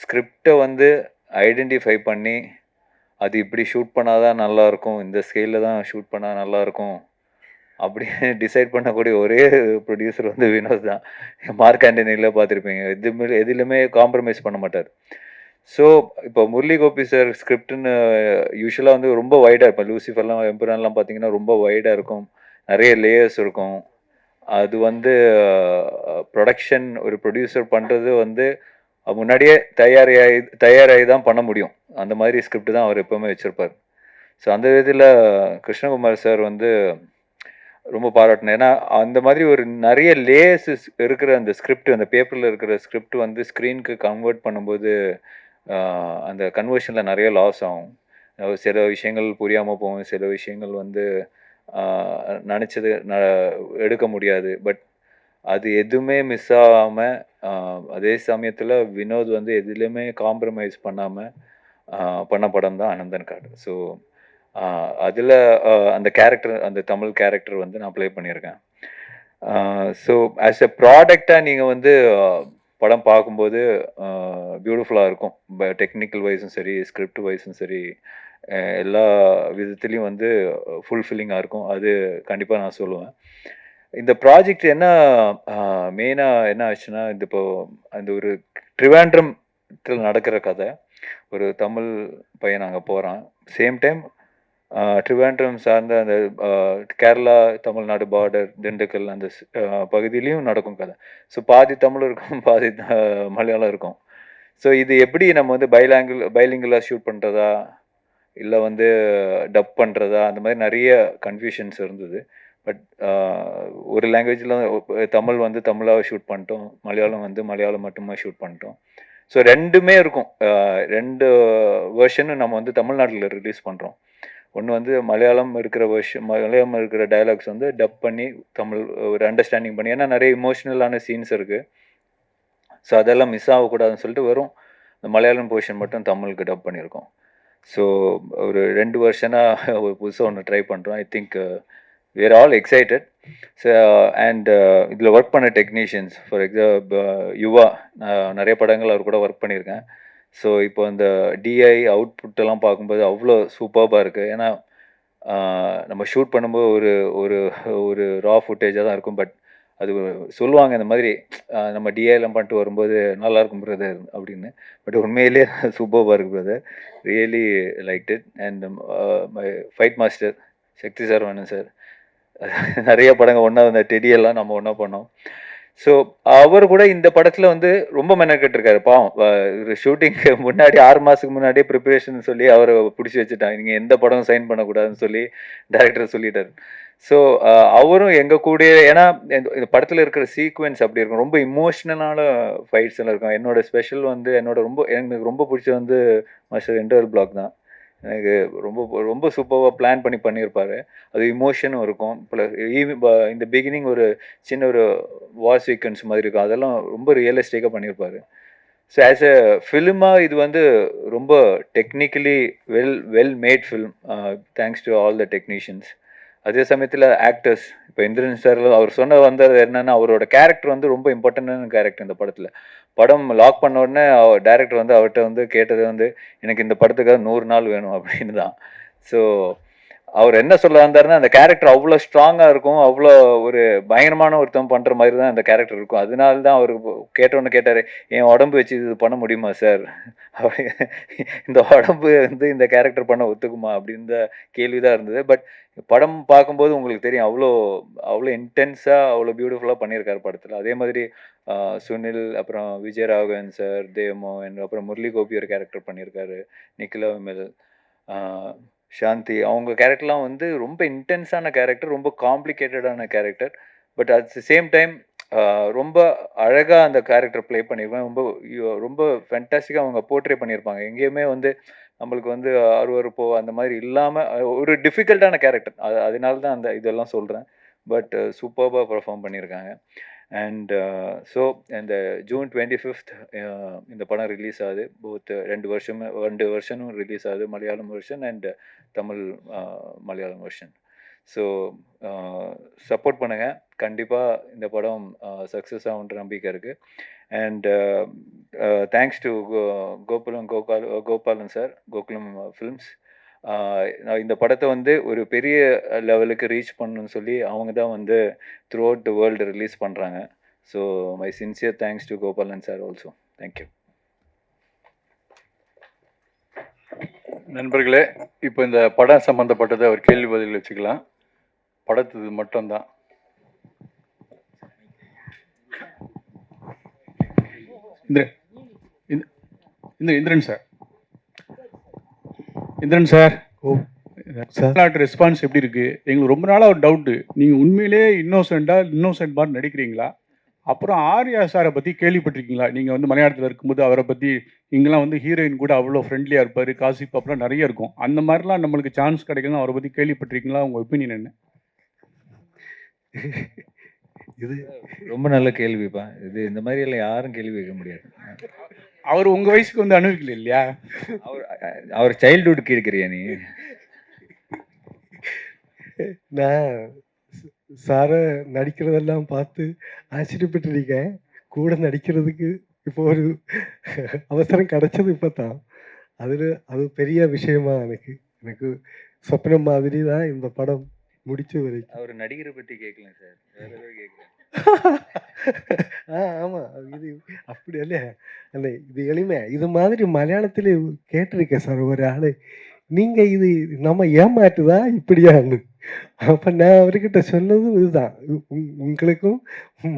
Speaker 9: ஸ்கிரிப்டை வந்து ஐடென்டிஃபை பண்ணி அது இப்படி ஷூட் பண்ணால் தான் நல்லாயிருக்கும், இந்த ஸ்கேலில் தான் ஷூட் பண்ணால் நல்லாயிருக்கும் அப்படின்னு டிசைட் பண்ணக்கூடிய ஒரே ப்ரொடியூசர் வந்து வினோத் தான். மார்க் ஆண்டனியில் பார்த்துருப்பீங்க, எதுலையுமே காம்ப்ரமைஸ் பண்ண மாட்டார். ஸோ இப்போ முரளி கோபி சார் ஸ்கிரிப்டுன்னு யூஸ்வலாக வந்து ரொம்ப வைடாக, இப்போ லூசிஃபர்லாம் எம்புரான்லாம் பார்த்தீங்கன்னா ரொம்ப வைடாக இருக்கும், நிறைய லேயர்ஸ் இருக்கும். அது வந்து ப்ரொடக்ஷன் ஒரு ப்ரொடியூசர் பண்ணுறது வந்து முன்னாடியே தயாராகி தான் பண்ண முடியும். அந்த மாதிரி ஸ்கிரிப்ட் தான் அவர் எப்போவுமே வச்சுருப்பார். ஸோ அந்த விதத்தில் கிருஷ்ணகுமார் சார் வந்து ரொம்ப பாராட்டினேன். ஏன்னா அந்த மாதிரி ஒரு நிறைய லேயர்ஸ் இருக்கிற அந்த ஸ்கிரிப்ட், அந்த பேப்பரில் இருக்கிற ஸ்கிரிப்ட் வந்து ஸ்க்ரீனுக்கு கன்வெர்ட் பண்ணும்போது அந்த கன்வர்ஷனில் நிறைய லாஸ் ஆகும். சில விஷயங்கள் புரியாமல் போகும், சில விஷயங்கள் வந்து நினச்சது எடுக்க முடியாது. பட் அது எதுவுமே மிஸ் ஆகாமல், அதே சமயத்தில் வினோத் வந்து எதுலேயுமே காம்ப்ரமைஸ் பண்ணாமல் பண்ண படம் தான் அனந்தன் காடு. ஸோ அதில் அந்த கேரக்டர், அந்த தமிழ் கேரக்டர் வந்து நான் ப்ளே பண்ணியிருக்கேன். ஸோ ஆஸ் எ ப்ராடக்டாக நீங்கள் வந்து படம் பார்க்கும்போது பியூட்டிஃபுல்லாக இருக்கும். டெக்னிக்கல் வைஸும் சரி, ஸ்கிரிப்ட் வைஸும் சரி, எல்லா விதத்துலேயும் வந்து ஃபுல்ஃபில்லிங்காக இருக்கும். அது கண்டிப்பாக நான் சொல்லுவேன். இந்த ப்ராஜெக்ட் என்ன மெயினாக என்ன ஆச்சுன்னா, இப்போ அந்த ஒரு ட்ரிவாண்ட்ரத்தில் நடக்கிற கதை. ஒரு தமிழ் பையன் அங்கே போகிறான். சேம் டைம் ட்ரிவாண்ட்ரம் சார்ந்த அந்த கேரளா தமிழ்நாடு பார்டர் திண்டுக்கல் அந்த பகுதியிலையும் நடக்கும் கதை. ஸோ பாதி தமிழ் இருக்கும், பாதி மலையாளம் இருக்கும். ஸோ இது எப்படி நம்ம வந்து பைலிங்குலாக ஷூட் பண்ணுறதா, இல்லை வந்து டப் பண்ணுறதா, அந்த மாதிரி நிறைய கன்ஃபியூஷன்ஸ் இருந்தது. பட் ஒரு லாங்குவேஜில் தமிழ் வந்து தமிழாக ஷூட் பண்ணிட்டோம், மலையாளம் வந்து மலையாளம் மட்டுமே ஷூட் பண்ணிட்டோம். ஸோ ரெண்டுமே இருக்கும். 2 வெர்ஷனும் நம்ம வந்து தமிழ்நாட்டில் ரிலீஸ் பண்ணுறோம். ஒன்று வந்து மலையாளம் இருக்கிற மலையாளம் இருக்கிற டயலாக்ஸ் வந்து டப் பண்ணி தமிழ் ஒரு அண்டர்ஸ்டாண்டிங் பண்ணி, ஏன்னா நிறைய இமோஷ்னலான சீன்ஸ் இருக்குது. ஸோ அதெல்லாம் மிஸ் ஆகக்கூடாதுன்னு சொல்லிட்டு வெறும் இந்த மலையாளம் போர்ஷன் மட்டும் தமிழுக்கு டப் பண்ணியிருக்கோம். ஸோ ஒரு 2 வருஷனாக ஒரு புதுசாக ஒன்று ட்ரை பண்ணுறோம். I think we are all excited. So and இதில் ஒர்க் பண்ண டெக்னீஷியன்ஸ், ஃபார் எக்ஸாம்பிள் யுவா, நான் நிறைய படங்கள் அவர் கூட ஒர்க் பண்ணியிருக்கேன். ஸோ இப்போ இந்த டிஐ அவுட்புட்டெல்லாம் பார்க்கும்போது அவ்வளோ சூப்பர்பாக இருக்குது. ஏன்னா நம்ம ஷூட் பண்ணும்போது ஒரு ஒரு ஒரு ரா ஃபுட்டேஜாக தான் இருக்கும். பட் அது சொல்லுவாங்க இந்த மாதிரி நம்ம டிஐலாம் பண்ணிட்டு வரும்போது நல்லாயிருக்கும் பிரதர் அப்படின்னு. பட் உண்மையிலே சூப்பர்பாக இருக்குது brother. Really like it. And my fight master Sakthi sir வேணும் சார். நிறைய படங்கள் ஒன்றா வந்த டெடியெல்லாம் நம்ம ஒன்றா பண்ணோம். ஸோ அவர் கூட இந்த படத்தில் வந்து ரொம்ப மெனக்கெட்டிருக்காரு. பாவம் ஷூட்டிங்க்கு முன்னாடி 6 மாதத்துக்கு முன்னாடியே ப்ரிப்பரேஷன் சொல்லி அவரை பிடிச்சி வச்சுட்டாங்க. நீங்கள் எந்த படம் சைன் பண்ணக்கூடாதுன்னு சொல்லி டைரக்டர் சொல்லிட்டார். ஸோ அவரும் எங்கள் கூட, ஏன்னா இந்த படத்தில் இருக்கிற சீக்வென்ஸ் அப்படி இருக்கும், ரொம்ப இமோஷ்னலான ஃபைட்ஸ் எல்லாம் இருக்கும். என்னோட ஸ்பெஷல் வந்து எனக்கு ரொம்ப பிடிச்ச வந்து மாஸ்டர் இன்டர்வல் பிளாக் தான். எனக்கு ரொம்ப ரொம்ப சூப்பராக பிளான் பண்ணியிருப்பாரு. அது இமோஷனும் இருக்கும். இந்த பிகினிங் ஒரு சின்ன ஒரு வார் சீக்வன்ஸ் மாதிரி இருக்கும். அதெல்லாம் ரொம்ப ரியலிஸ்டிக்காக பண்ணியிருப்பாரு. ஸோ ஆஸ் எ ஃபிலிமாக இது வந்து ரொம்ப technically well made film, thanks to all the technicians. அதே சமயத்தில் ஆக்டர்ஸ், இப்போ இந்திரன் சார் அவர் வந்தது என்னன்னா, அவரோட கேரக்டர் வந்து ரொம்ப இம்பார்ட்டண்டான கேரக்டர் இந்த படத்தில். படம் லாக் பண்ண உடனே டைரக்டர் வந்து அவர்கிட்ட வந்து கேட்டது வந்து, எனக்கு இந்த படத்துக்காக 100 நாள் வேணும் அப்படின்னு தான். ஸோ அவர் என்ன சொல்ல வந்தாருன்னா, அந்த கேரக்டர் அவ்வளோ ஸ்ட்ராங்காக இருக்கும், அவ்வளோ ஒரு பயங்கரமான ஒருத்தன் பண்ணுற மாதிரி தான் அந்த கேரக்டர் இருக்கும். அதனால தான் அவர் கேட்டோன்னு கேட்டார், என் உடம்பு வச்சு இது பண்ண முடியுமா சார், அப்படி இந்த உடம்பு வந்து இந்த கேரக்டர் பண்ண ஒத்துக்குமா அப்படின்னு கேள்வி தான் இருந்தது. பட் படம் பார்க்கும்போது உங்களுக்கு தெரியும், அவ்வளோ இன்டென்ஸாக அவ்வளோ பியூட்டிஃபுல்லாக பண்ணியிருக்காரு படத்தில். அதே மாதிரி சுனில், அப்புறம் விஜயராகவன் சார், தேவமோகன், அப்புறம் முரளி கோபி ஒரு கேரக்டர் பண்ணியிருக்காரு, நிக்கிலா விமல், சாந்தி, அவங்க கேரக்டர்லாம் வந்து ரொம்ப இன்டென்ஸான கேரக்டர், ரொம்ப காம்ப்ளிகேட்டடான character. But at the same time ரொம்ப அழகாக அந்த கேரக்டர் ப்ளே பண்ணியிருப்பாங்க. ரொம்ப ஃபேண்டாஸ்டிக்காக அவங்க போர்ட்ரே பண்ணியிருப்பாங்க. எங்கேயுமே வந்து நம்மளுக்கு வந்து அருவருப்போ அந்த மாதிரி இல்லாமல் ஒரு டிஃபிகல்ட்டான கேரக்டர். அதனால தான் அந்த இதெல்லாம் சொல்கிறேன். பட் சூப்பர்பாக பெர்ஃபார்ம் பண்ணியிருக்காங்க. அண்ட் ஸோ இந்த ஜூன் 25th இந்த படம் ரிலீஸ் ஆகுது. போத் 2 வருஷனும் ரிலீஸ் ஆகுது, Malayalam version and Tamil Malayalam version. So support பண்ணுங்கள். கண்டிப்பாக இந்த படம் சக்ஸஸ் ஆகுன்ற நம்பிக்கை இருக்குது. And thanks to Gopalan sir, Gokulam films. இந்த படத்தை வந்து ஒரு பெரிய லெவலுக்கு ரீச் பண்ணணும்னு சொல்லி அவங்க தான் வந்து throughout the world release பண்ணுறாங்க. So my sincere thanks to Gopalan sir also. Thank you.
Speaker 10: நண்பர்களே, இப்போ இந்த படம் சம்மந்தப்பட்டதை ஒரு கேள்வி பதில் வச்சுக்கலாம். படத்துக்கு மட்டும்தான். இந்திரன் சார் சார் ரெஸ்பான்ஸ் எப்படி இருக்கு? எங்களுக்கு ரொம்ப நாளாக ஒரு டவுட்டு, நீங்கள் உண்மையிலே இன்னோசென்ட் மாதிரி நடிக்கிறீங்களா? அப்புறம் ஆர்யா சாரை பற்றி கேள்விப்பட்டிருக்கீங்களா? நீங்கள் வந்து மலையாளத்தில் இருக்கும்போது அவரை பற்றி இங்கெல்லாம் வந்து ஹீரோயின் கூட அவ்வளோ ஃப்ரெண்ட்லியாக இருப்பார், காசி பாப்லாம் நிறைய இருக்கும். அந்த மாதிரிலாம் நம்மளுக்கு சான்ஸ் கிடைக்கணும், அவரை பற்றி கேள்விப்பட்டிருக்கீங்களா? உங்கள் ஒப்பீனியன் என்ன?
Speaker 11: இது ரொம்ப நல்ல கேள்விப்பா. இது இந்த மாதிரி எல்லாம் யாரும் கேள்வி கேட்க முடியாது.
Speaker 10: அவர் உங்கள் வயசுக்கு வந்து அனுபவிக்கல இல்லையா?
Speaker 11: அவர் சைல்டுஹுட் கேட்குறியா நீ?
Speaker 7: நான் சாரை நடிக்கிறதெல்லாம் பார்த்து ஆச்சரியப்பட்டிருக்கேன். கூட நடிக்கிறதுக்கு இப்போ ஒரு அவசரம் கிடைச்சது இப்போ தான். அது பெரிய விஷயமா எனக்கு சொப்னம் மாதிரி தான் இந்த படம் முடிச்சு வரைக்கும்.
Speaker 11: அவர் நடிகரை பற்றி கேட்கலாம் சார், வேற ஏதோ கேட்கலாம்.
Speaker 7: ஆமாம், இது அப்படி இல்லையா? அந்த இது எளிமை இது மாதிரி மலையாளத்தில் கேட்டிருக்கேன் சார் ஒரு ஆள், நீங்கள் இது நம்ம ஏமாட்டுதா இப்படியான்னு. அப்போ நான் அவர்கிட்ட சொன்னதும் இதுதான், உங்களுக்கும்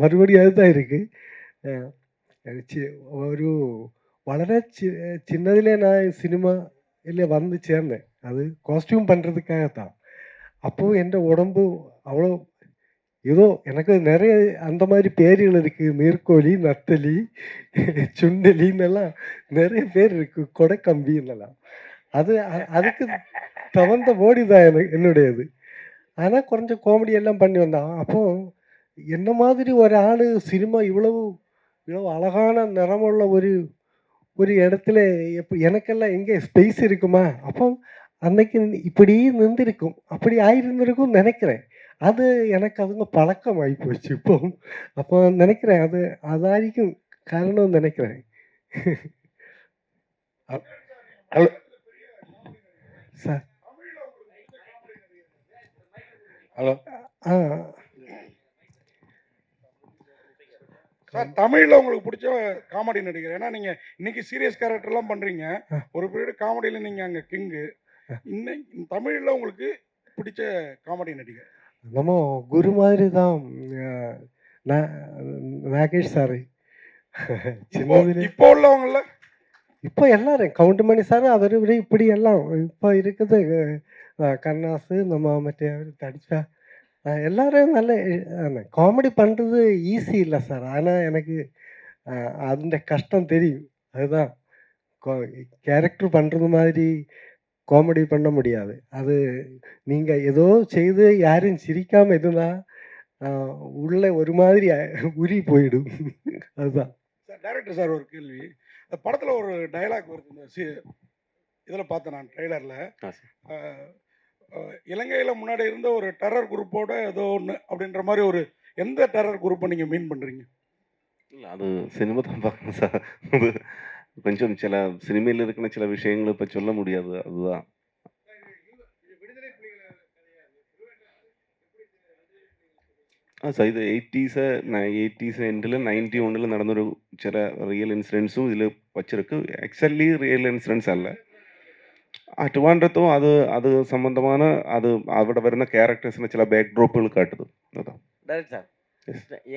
Speaker 7: மறுபடியும் அதுதான் இருக்குது. ஒரு വളരെ ചിന്നതിലേ ഞാൻ സിനിമയിൽ വന്ന് ചേർന്നேன். அது காஸ்டியூம் பண்ணுறதுக்காகத்தான். அப்போது என் உடம்பு அவ்வளோ ஏதோ எனக்கு நிறைய அந்த மாதிரி பேர்கள் இருக்குது. நீர்க்கோழி, நத்தலி, சுண்டெலின்னெல்லாம் நிறைய பேர் இருக்குது. கொடைக்கம்பின்னெல்லாம். அது அதுக்கு தகுந்த பாடி தான் என்னுடையது. ஆனால் கொஞ்சம் காமெடி எல்லாம் பண்ணி வந்தான். அப்போ என்ன மாதிரி ஒரு ஆள் சினிமா இவ்வளவு இவ்வளவு அழகான நிறமுள்ள ஒரு ஒரு இடத்துல எனக்கெல்லாம் எங்கே ஸ்பேஸ் இருக்குமா? அப்போ அன்னைக்கு இப்படி நின்றுருக்கும். அப்படி ஆயிருந்திருக்கும் நினைக்கிறேன். அது எனக்கு அதுங்க பழக்கம் ஆகி போச்சு இப்போ. அப்போ நினைக்கிறேன் அது அதாയിരിக்கும் காரணம் நினைக்கிறேன். Hello sir.
Speaker 3: ஹலோ
Speaker 7: ஆ
Speaker 3: சார், தமிழில் உங்களுக்கு பிடிச்ச காமெடி நடிகர்? ஏன்னா நீங்கள் இன்னைக்கு சீரியஸ் கேரக்டர்லாம் பண்ணுறீங்க, ஒரு பீரியட் காமெடியில் நீங்கள் அங்கே கிங்கு. இன்னைக்கு தமிழில் உங்களுக்கு பிடிச்ச காமெடி நடிகர்?
Speaker 7: நம்ம குரு மாதிரி தான் நாகேஷ் சார். சின்னதுல
Speaker 3: இப்போ உள்ளவங்கள
Speaker 7: இப்போ எல்லாரும் கவுண்டமணி சார் அவர் இப்படி எல்லாம் இப்போ இருக்குது. கண்ணாசு நம்ம மற்ற தடிச்சா எல்லாரும் நல்ல காமெடி பண்ணுறது ஈஸி இல்லை சார். ஆனால் எனக்கு அந்த கஷ்டம் தெரியும். அதுதான் கேரக்டர் பண்ணுறது மாதிரி காமெடி பண்ண முடியாது. அது நீங்கள் ஏதோ செய்து யாரும் சிரிக்காமல் இருந்தால் உள்ள ஒரு மாதிரி உரி போயிடும். அதுதான்
Speaker 3: சார். டைரக்டர் சார், ஒரு கேள்வி. இந்த படத்தில் ஒரு டைலாக் வருது, இந்த இதில் பார்த்தேன் நான் ட்ரெய்லரில். இலங்கையில் முன்னாடி இருந்த ஒரு டெரர் குரூப்போட ஏதோ ஒன்று அப்படின்ற மாதிரி ஒரு எந்த டெரர் குரூப்பை நீங்கள் மீன் பண்ணுறீங்க?
Speaker 8: இல்லை, அது சினிமா தான் பார்க்கணும் சார். அது கொஞ்சம் சில சினிமையில் இருக்கிற சில விஷயங்களை இப்போ சொல்ல முடியாது. அதுதான் சார். இது 80s எண்டில் 91 நடந்த ஒரு சில ரியல் இன்சிடென்ட்ஸும் இதில் வச்சிருக்கு. ஆக்சுவலி ரியல் இன்சிடென்ட்ஸ் அல்ல. ട്രിവാൻഡ്രത്തും അത് സംബന്ധമാണ്. അത് അവിടെ വരുന്ന ക്യാരക്ടേഴ്സിന് ചില ബാക്ക് ഡ്രോപ്പുകൾ കാട്ടുது. அதான்
Speaker 12: டைரக்ட் சார்,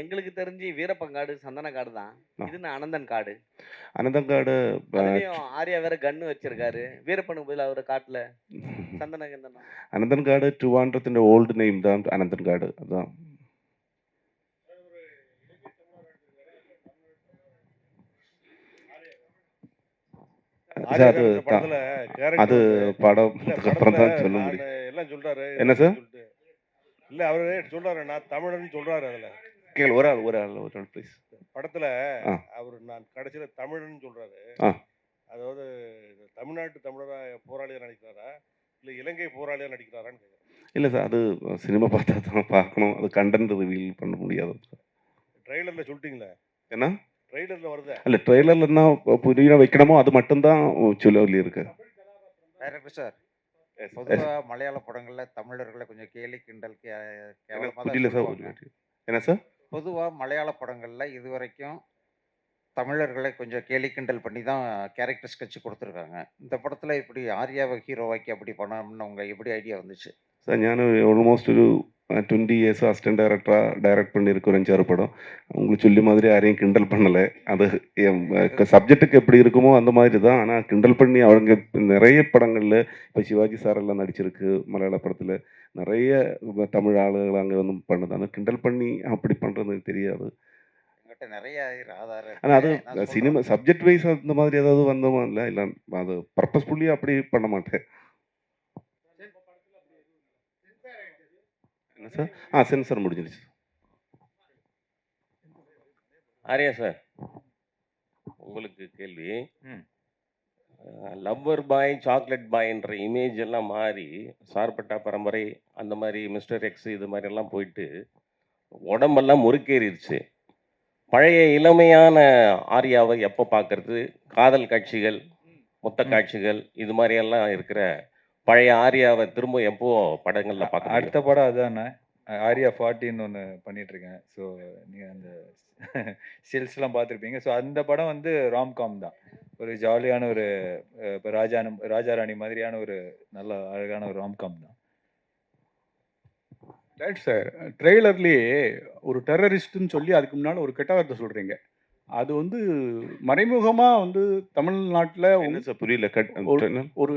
Speaker 12: எங்களுக்கு தெரிஞ்சு வீரப்பங்காடு சந்தனக்காடு தான். இது அனந்தன் காடு.
Speaker 8: അനന്തങ്കാട്
Speaker 12: அதுலயும் ஆர்யா வேற கன்னு வச்சிருக்காரு. வீரப்பனுக்கு பதில் அவரு காட்டுல சந்தன கந்தனா.
Speaker 8: അനന്തൻകാട് ട്രിവാൻഡ്രത്തിന്റെ ഓൾഡ് നെയിം தான் അനന്തൻകാട്. அதான் அது அது படத்துக்கு அப்புறம் தான் சொல்ல முடியும்.
Speaker 13: எல்லாம் சொல்றாரு.
Speaker 8: என்ன சார்?
Speaker 13: இல்ல அவரு சொல்றாரு, நான் தமிழன்னு சொல்றாரு. அதுல
Speaker 8: கேள், ஒரு ஆள் ப்ளீஸ்.
Speaker 13: படத்துல அவர் நான் கடைசியில தமிழன்னு சொல்றாரு. அதாவது தமிழ்நாட்டு தமிழரா போராளியா நடிக்கிறாரா இல்ல இலங்கை போராளியா நடிக்கிறாரான்னு கேட்குறேன்.
Speaker 8: இல்லை சார், அது சினிமா பார்த்தா தான் பார்க்கணும். அது கண்டென்ட் ரிவீல் பண்ண முடியாது.
Speaker 13: ட்ரெய்லர்ல சொல்லிட்டீங்களா?
Speaker 8: என்ன
Speaker 13: ட்ரெய்லர்ல வருது
Speaker 8: இல்லை, ட்ரெய்லரில் என்ன புரிய வைக்கணுமோ அது மட்டும்தான் சொல்லி இருக்கு.
Speaker 14: டைரக்டர் சார், பொதுவாக மலையாள படங்களில் தமிழர்களை கொஞ்சம் கேலி கிண்டல்
Speaker 8: புரியல சார். என்ன சார்?
Speaker 14: பொதுவாக மலையாள படங்களில் இதுவரைக்கும் தமிழர்களை கொஞ்சம் கேலி கிண்டல் பண்ணி தான் கேரக்டர் ஸ்கெட்ச் கொடுத்துருக்காங்க. இந்த படத்தில் இப்படி ஆர்யாவை ஹீரோவாக்கி அப்படி பண்ணணும்னு உங்கள் எப்படி ஐடியா வந்துச்சு
Speaker 8: சார்? ഞാൻ ഓൾമോസ്റ്റ് ഒരു 20 இயர்ஸ் அசிஸ்டன்ட் டைரக்டராக டைரக்ட் பண்ணியிருக்க ஒரு 5-6 படம். உங்களுக்கு சொல்லி மாதிரி யாரையும் கிண்டல் பண்ணலை. அது சப்ஜெக்ட்டுக்கு எப்படி இருக்குமோ அந்த மாதிரி தான். ஆனால் கிண்டல் பண்ணி அவங்க நிறைய படங்களில் இப்போ சிவாஜி சார் எல்லாம் நடிச்சிருக்கு. மலையாள படத்தில் நிறைய தமிழ் ஆளுகள் அங்கே வந்து பண்ணுது. ஆனால் கிண்டல் பண்ணி அப்படி பண்ணுறது தெரியாது.
Speaker 14: நிறைய ஆதாரம்.
Speaker 8: ஆனால் அது சினிமா சப்ஜெக்ட் வைஸ் அந்த மாதிரி ஏதாவது வந்தோமா இல்லை இல்லை, அது பர்பஸ்ஃபுல்லி அப்படி பண்ண மாட்டேன். என்ன சார்? சென்சார் முடிஞ்சிருச்சு.
Speaker 15: ஆர்யா சார், உங்களுக்கு கேள்வி. லவ்வர் பாய், சாக்லேட் பாய்ன்ற இமேஜ் எல்லாம் மாறி சார்பட்டா பரம்பரை அந்த மாதிரி மிஸ்டர் எக்ஸ் இது மாதிரி எல்லாம் போயிட்டு உடம்பெல்லாம் முறுக்கேறிடுச்சு. பழைய இளமையான ஆர்யாவை எப்போ பார்க்கறது? காதல் காட்சிகள், மொத்த காட்சிகள் இது மாதிரியெல்லாம் இருக்கிற பழைய ஆர்யாவை திரும்ப எப்போ படங்களில் பார்க்க?
Speaker 11: அடுத்த படம் அதுதானே, ஆர்யா 40ன்னு ஒன்று பண்ணிகிட்ருக்கேன். ஸோ நீங்கள் அந்த ஸ்டில்ஸ்லாம் பார்த்துருப்பீங்க. ஸோ அந்த படம் வந்து ராம்காம் தான். ஒரு ஜாலியான ஒரு இப்போ ராஜாராணி மாதிரியான ஒரு நல்ல அழகான ஒரு ராம்காம் தான்.
Speaker 10: Right sir. ட்ரெய்லர்லேயே ஒரு டெரரிஸ்ட்டுன்னு சொல்லி அதுக்கு முன்னால் ஒரு கெட்ட வார்த்தை சொல்கிறீங்க. அது வந்து மறைமுகமாக வந்து தமிழ்நாட்டில்
Speaker 8: என்ன சார் புரியல
Speaker 10: ஒரு ஒரு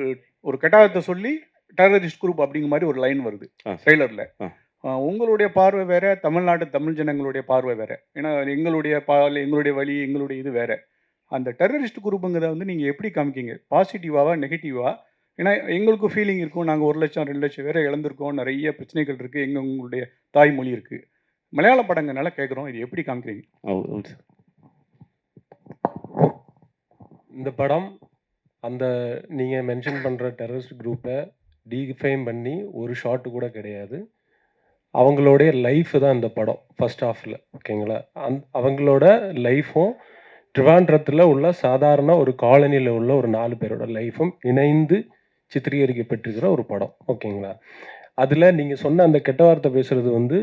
Speaker 10: ஒரு கட்டாயத்தை சொல்லி டெரரிஸ்ட் குரூப் அப்படிங்கிற மாதிரி ஒரு லைன் வருது ட்ரெய்லரில். உங்களுடைய பார்வை வேற, தமிழ்நாட்டு தமிழ் ஜனங்களுடைய பார்வை வேற. ஏன்னா எங்களுடைய வழி, எங்களுடைய இது வேற. அந்த டெரரிஸ்ட் குரூப்புங்கிறத வந்து நீங்கள் எப்படி காமிக்கிங்க? பாசிட்டிவாவா, நெகட்டிவா? ஏன்னா எங்களுக்கும் ஃபீலிங் இருக்கும். நாங்கள் 1 லட்சம் 2 லட்சம் பேரை இழந்திருக்கோம். நிறைய பிரச்சனைகள் இருக்குது. உங்களுடைய தாய்மொழி இருக்குது. மலையாள படங்கனால கேட்குறோம், இது எப்படி காமிக்கிறீங்க?
Speaker 1: இந்த படம் அந்த நீங்கள் மென்ஷன் பண்ணுற டெரரிஸ்ட் குரூப்பை டீஃபைம் பண்ணி ஒரு ஷாட்டு கூட கிடையாது. அவங்களுடைய லைஃப் தான் இந்த படம் ஃபர்ஸ்ட் ஹாஃபில். ஓகேங்களா? அவங்களோட லைஃப்பும் ட்ரிவாண்ட்ரத்தில் உள்ள சாதாரண ஒரு காலனியில் உள்ள ஒரு 4 பேரோட லைஃப்பும் இணைந்து சித்திரீகரிக்கப்பட்டிருக்கிற ஒரு படம். ஓகேங்களா? அதில் நீங்கள் சொன்ன அந்த கெட்ட வார்த்தை பேசுகிறது வந்து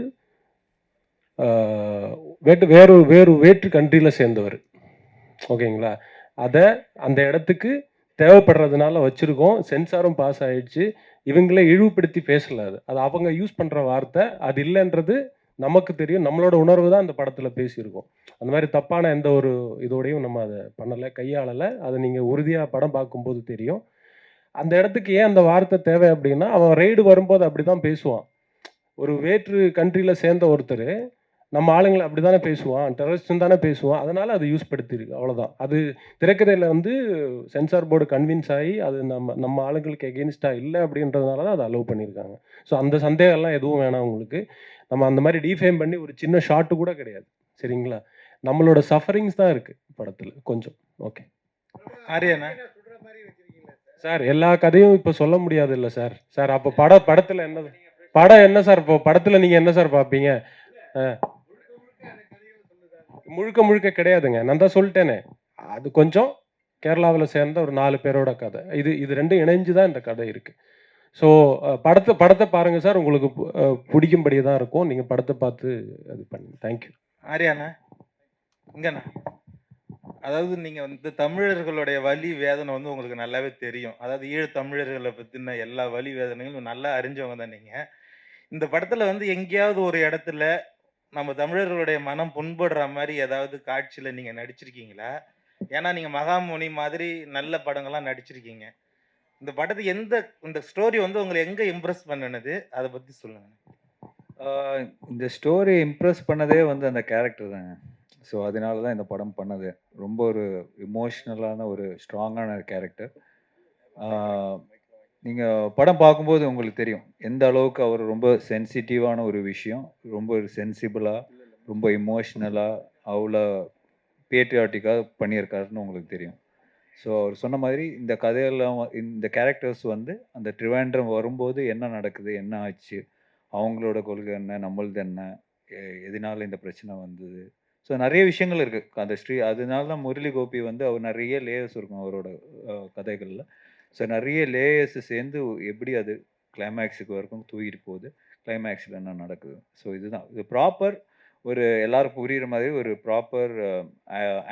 Speaker 1: வேற்று கண்ட்ரியில் சேர்ந்தவர். ஓகேங்களா? அதை அந்த இடத்துக்கு தேவைப்படுறதுனால வச்சுருக்கோம். சென்சாரும் பாஸ் ஆகிடுச்சு. இவங்களே இழிவுபடுத்தி பேசல. அது அவங்க யூஸ் பண்ணுற வார்த்தை. அது இல்லைன்றது நமக்கு தெரியும். நம்மளோட உணர்வு தான் அந்த படத்தில் பேசியிருக்கோம். அந்த மாதிரி தப்பான எந்த ஒரு இதோடையும் நம்ம அதை பண்ணலை, கையாளலை. அதை நீங்கள் உறுதியாக படம் பார்க்கும்போது தெரியும். அந்த இடத்துக்கு ஏன் அந்த வார்த்தை தேவை அப்படின்னா, அவன் ரெய்டு வரும்போது அப்படி தான் பேசுவான். ஒரு வேற்று கண்ட்ரியில் சேர்ந்த ஒருத்தர் நம்ம ஆளுங்களை அப்படி தானே பேசுவான், டெரரிஸ்ட்னு தானே பேசுவான். அதனால் அது யூஸ் படுத்தியிருக்கு, அவ்வளோதான். அது திரைக்கதையில் வந்து சென்சார் போர்டு கன்வின்ஸ் ஆகி அது நம்ம ஆளுங்களுக்கு எகெயின்ஸ்டாக இல்லை அப்படின்றதுனால தான் அதை அலோவ் பண்ணியிருக்காங்க. ஸோ அந்த சந்தேகம்லாம் எதுவும் வேணாம் உங்களுக்கு. நம்ம அந்த மாதிரி டீஃபேம் பண்ணி ஒரு சின்ன ஷாட்டு கூட கிடையாது. சரிங்களா? நம்மளோட சஃபரிங்ஸ் தான் இருக்குது படத்தில் கொஞ்சம். ஓகே
Speaker 16: ஆரியண்ணா
Speaker 1: சார், எல்லா கதையும் இப்போ சொல்ல முடியாது இல்லை சார். சார் அப்போ படத்தில் என்ன என்ன சார்? இப்போ படத்தில் நீங்கள் என்ன சார் பார்ப்பீங்க? முழுக்க கிடையாதுங்க. நான் தான் சொல்லிட்டேனே, அது கொஞ்சம் கேரளாவில் சேர்ந்த ஒரு 4 பேரோட கதை. இது ரெண்டும் இணைஞ்சு தான் இந்த கதை இருக்குது. ஸோ படத்தை பாருங்கள் சார், உங்களுக்கு பிடிக்கும்படி தான் இருக்கும். நீங்கள் படத்தை பார்த்து அது பண்ணுங்க. தேங்க்யூ.
Speaker 16: ஆரியாண்ணா இங்கண்ணா, அதாவது நீங்கள் வந்து தமிழர்களுடைய வலி வேதனை வந்து உங்களுக்கு நல்லாவே தெரியும். அதாவது ஈழத் தமிழர்களை பற்றின எல்லா வலி வேதனைகளும் நல்லா அறிஞ்சவங்க தான் நீங்கள். இந்த படத்தில் வந்து எங்கேயாவது ஒரு இடத்துல நம்ம தமிழர்களுடைய மனம் புண்படுற மாதிரி ஏதாவது காட்சியில் நீங்கள் நடிச்சிருக்கீங்களா? ஏன்னா நீங்கள் மகாமுனி மாதிரி நல்ல படங்கள்லாம் நடிச்சிருக்கீங்க. இந்த படத்தை இந்த ஸ்டோரி வந்து உங்களை எங்கே இம்ப்ரெஸ் பண்ணினது, அதை பற்றி சொல்லுங்கள்.
Speaker 9: இந்த ஸ்டோரி இம்ப்ரெஸ் பண்ணதே வந்து அந்த கேரக்டர் தாங்க. ஸோ அதனால தான் இந்த படம் பண்ணது. ரொம்ப ஒரு இமோஷ்னலான ஒரு ஸ்ட்ராங்கான கேரக்டர். நீங்கள் படம் பார்க்கும்போது உங்களுக்கு தெரியும் எந்த அளவுக்கு அவர் ரொம்ப சென்சிட்டிவான ஒரு விஷயம், ரொம்ப ஒரு சென்சிபிளாக, ரொம்ப இமோஷ்னலாக, அவ்வளோ பேட்ரியாட்டிக்காக பண்ணியிருக்காருன்னு உங்களுக்கு தெரியும். ஸோ அவர் சொன்ன மாதிரி இந்த கதையெல்லாம் இந்த கேரக்டர்ஸ் வந்து அந்த ட்ரிவாண்ட்ரம் வரும்போது என்ன நடக்குது, என்ன ஆச்சு, அவங்களோட கொள்கை என்ன, நம்மளது என்ன, எதனால இந்த பிரச்சனை வந்தது. ஸோ நிறைய விஷயங்கள் இருக்குது அந்த அதனால தான் முரளி கோபி வந்து அவர் நிறைய லேயர்ஸ் இருக்கும் அவரோட கதைகளில். ஸோ நிறைய லேயர்ஸ் சேர்ந்து எப்படி அது கிளைமேக்ஸுக்கு வரைக்கும் தூக்கிட்டு போகுது, கிளைமேக்ஸில் என்ன நடக்குது. ஸோ இது ப்ராப்பர் ஒரு எல்லாருக்கும் புரிகிற மாதிரி ஒரு ப்ராப்பர்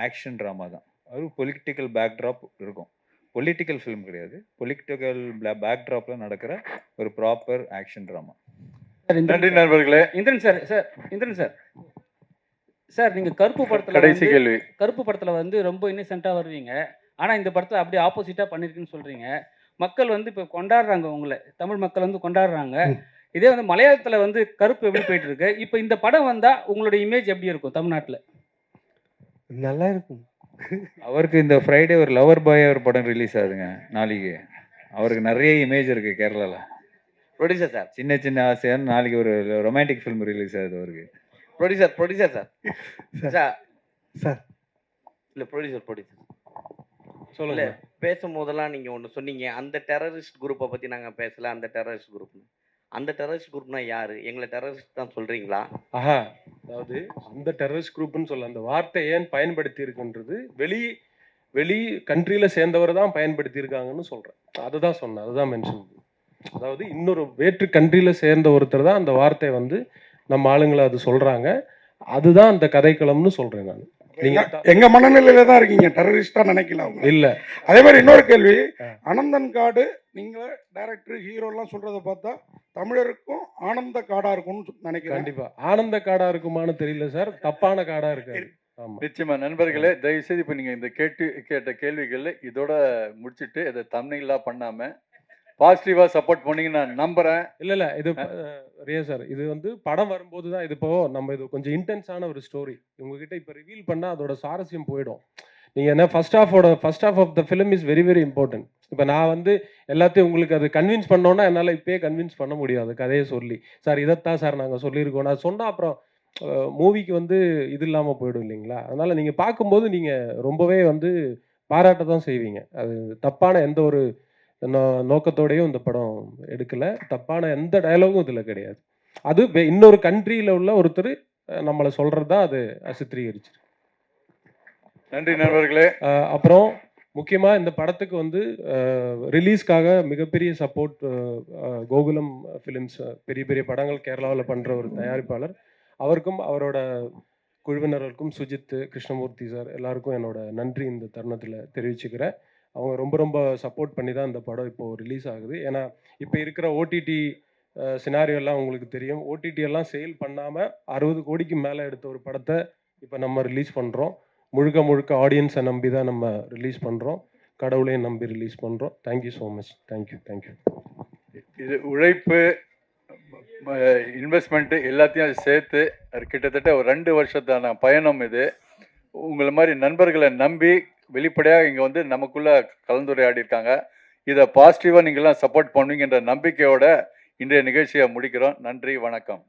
Speaker 9: ஆக்ஷன் ட்ராமா தான். அது பொலிட்டிக்கல் பேக்ட்ராப் இருக்கும். பொலிட்டிக்கல் ஃபிலிம் கிடையாது, பொலிட்டிக்கல் பேக்ட்ராப்பில் நடக்கிற ஒரு ப்ராப்பர் ஆக்ஷன் ட்ராமா.
Speaker 16: நன்றி நண்பர்களே.
Speaker 17: இந்திரன் சார் சார் நீங்கள் கருப்பு படத்தில்
Speaker 16: கடைசி கேள்வி.
Speaker 17: கருப்பு படத்தில் வந்து ரொம்ப இன்னசென்ட்டாக வருவீங்க. ஆனால் இந்த படத்தில் அப்படியே ஆப்போசிட்டாக பண்ணியிருக்குன்னு சொல்கிறீங்க. மக்கள் வந்து இப்போ கொண்டாடுறாங்க, உங்களை தமிழ் மக்கள் வந்து கொண்டாடுறாங்க. இதே வந்து மலையாளத்தில் வந்து கருப்பு எப்படி போயிட்டு இருக்கு, இப்போ இந்த படம் வந்தால் உங்களுடைய இமேஜ் எப்படி இருக்கும் தமிழ்நாட்டில்?
Speaker 7: நல்லா இருக்கும்.
Speaker 9: அவருக்கு இந்த ஃப்ரைடே ஒரு லவர் பாய் ஒரு படம் ரிலீஸ் ஆகுதுங்க நாளைக்கு. அவருக்கு நிறைய இமேஜ் இருக்குது கேரளாவில்.
Speaker 12: ப்ரொடியூசர் சார்,
Speaker 9: சின்ன சின்ன ஆசையான நாளைக்கு ஒரு ரொமான்டிக் ஃபிலிம் ரிலீஸ் ஆகுது அவருக்கு.
Speaker 12: ப்ரொடியூசர் சார்
Speaker 7: சார்
Speaker 12: இல்லை ப்ரொடியூசர்
Speaker 1: சொல்லுங்க.
Speaker 12: பேசும்போதெல்லாம் நீங்கள் ஒன்று சொன்னீங்க, அந்த டெரரிஸ்ட் குரூப்பை பற்றி நாங்கள் பேசலை. அந்த டெரரிஸ்ட் குரூப்னா யார்? எங்களை டெரரிஸ்ட் தான் சொல்கிறீங்களா?
Speaker 1: ஆஹா, அதாவது அந்த டெரரிஸ்ட் குரூப்னு சொல்ல அந்த வார்த்தை ஏன் பயன்படுத்தி இருக்குன்றது வெளி கண்ட்ரியில் சேர்ந்தவர் தான் பயன்படுத்தி இருக்காங்கன்னு சொல்கிறேன். அதுதான் சொன்னேன், அதுதான் மென்ஷன். அதாவது இன்னொரு வேற்று கண்ட்ரியில் சேர்ந்த ஒருத்தர் தான் அந்த வார்த்தையை வந்து நம்ம ஆளுங்களை அது சொல்கிறாங்க. அதுதான் அந்த கதைக்களம்னு சொல்கிறேன் நான்.
Speaker 3: எங்க மனநிலையில தான் இருக்கீங்க, டெரரிஸ்டா நினைக்கல அவங்க.
Speaker 1: இல்ல
Speaker 3: அதே மாதிரி இன்னொரு கேள்வி, அனந்தன் காடு நீங்க டைரக்டர் ஹீரோ எல்லாம் சொல்றத பார்த்தா தமிழருக்கும் ஆனந்த காடா இருக்கும்னு நினைக்கிறேன்.
Speaker 1: கண்டிப்பா ஆனந்த காடா இருக்குமான்னு தெரியல சார், தப்பான காடா இருக்காது. ஆமா.
Speaker 18: நிச்சயமா நண்பர்களே, தயவுசெய்து இப்போ நீங்கள் இந்த கேட்ட கேள்விகள் இதோட முடிச்சுட்டு இதை தம்னைலா பண்ணாம பாசிட்டிவா சப்போர்ட் பண்ணீங்கன்னு நான் நம்புறேன்.
Speaker 1: இல்ல இது ரியா சார், இது வந்து படம் வரும்போது தான் இது இப்போ நம்ம இது கொஞ்சம் இன்டென்ஸான ஒரு ஸ்டோரி உங்ககிட்ட இப்போ ரிவீல் பண்ணா அதோட சாரஸ்யம் போயிடும். நீங்க என்ன first half of the film is very very important. இப்போ நான் வந்து எல்லாத்தையும் உங்களுக்கு அது கன்வின்ஸ் பண்ணோன்னா என்னால் இப்பயே கன்வின்ஸ் பண்ண முடியாது கதையை சொல்லி. சார் இதைத்தான் சார் நாங்கள் சொல்லியிருக்கோம் நான் சொன்னால் அப்புறம் மூவிக்கு வந்து இது இல்லாமல் போயிடும் இல்லைங்களா? அதனால் நீங்கள் பார்க்கும்போது நீங்கள் ரொம்பவே வந்து பாராட்ட தான் செய்வீங்க. அது தப்பான எந்த ஒரு நோக்கத்தோடையும் இந்த படம் எடுக்கலை. தப்பான எந்த டயலாகும் இதில் கிடையாது. அது இன்னொரு கண்ட்ரியில் உள்ள ஒருத்தர் நம்மளை சொல்கிறது தான் அது சித்தரிச்சிருக்கு.
Speaker 18: நன்றி நண்பர்களே.
Speaker 1: அப்புறம் முக்கியமாக இந்த படத்துக்கு வந்து ரிலீஸ்க்காக மிகப்பெரிய சப்போர்ட் கோகுலம் ஃபிலிம்ஸ் பெரிய பெரிய படங்கள் கேரளாவில் பண்ணுற ஒரு தயாரிப்பாளர். அவருக்கும் அவரோட குழுவினர்களுக்கும் சுஜித், கிருஷ்ணமூர்த்தி சார் எல்லாருக்கும் என்னோட நன்றி இந்த தருணத்தில் தெரிவிச்சுக்கிறேன். அவங்க ரொம்ப ரொம்ப சப்போர்ட் பண்ணி தான் இந்த படம் இப்போது ரிலீஸ் ஆகுது. ஏன்னா இப்போ இருக்கிற ஓடிடி சினாரியெல்லாம் உங்களுக்கு தெரியும். ஓடிடி எல்லாம் சேல் பண்ணாமல் 60 கோடிக்கு மேலே எடுத்த ஒரு படத்தை இப்போ நம்ம ரிலீஸ் பண்ணுறோம். முழுக்க ஆடியன்ஸை நம்பி தான் நம்ம ரிலீஸ் பண்ணுறோம். கடவுளையும் நம்பி ரிலீஸ் பண்ணுறோம். Thank you so much. தேங்க்யூ.
Speaker 18: இது உழைப்பு, இன்வெஸ்ட்மெண்ட்டு எல்லாத்தையும் சேர்த்து கிட்டத்தட்ட ஒரு 2 வருஷத்தான பயணம் இது. உங்களை மாதிரி நண்பர்களை நம்பி வெளிப்படையாக இங்கே வந்து நமக்குள்ளே கலந்துரையாடி இருக்காங்க. இதை பாசிட்டிவாக நீங்கள்லாம் சப்போர்ட் பண்ணுவீங்கன்ற நம்பிக்கையோட இன்றைய நிகழ்ச்சியை முடிக்கிறோம். நன்றி, வணக்கம்.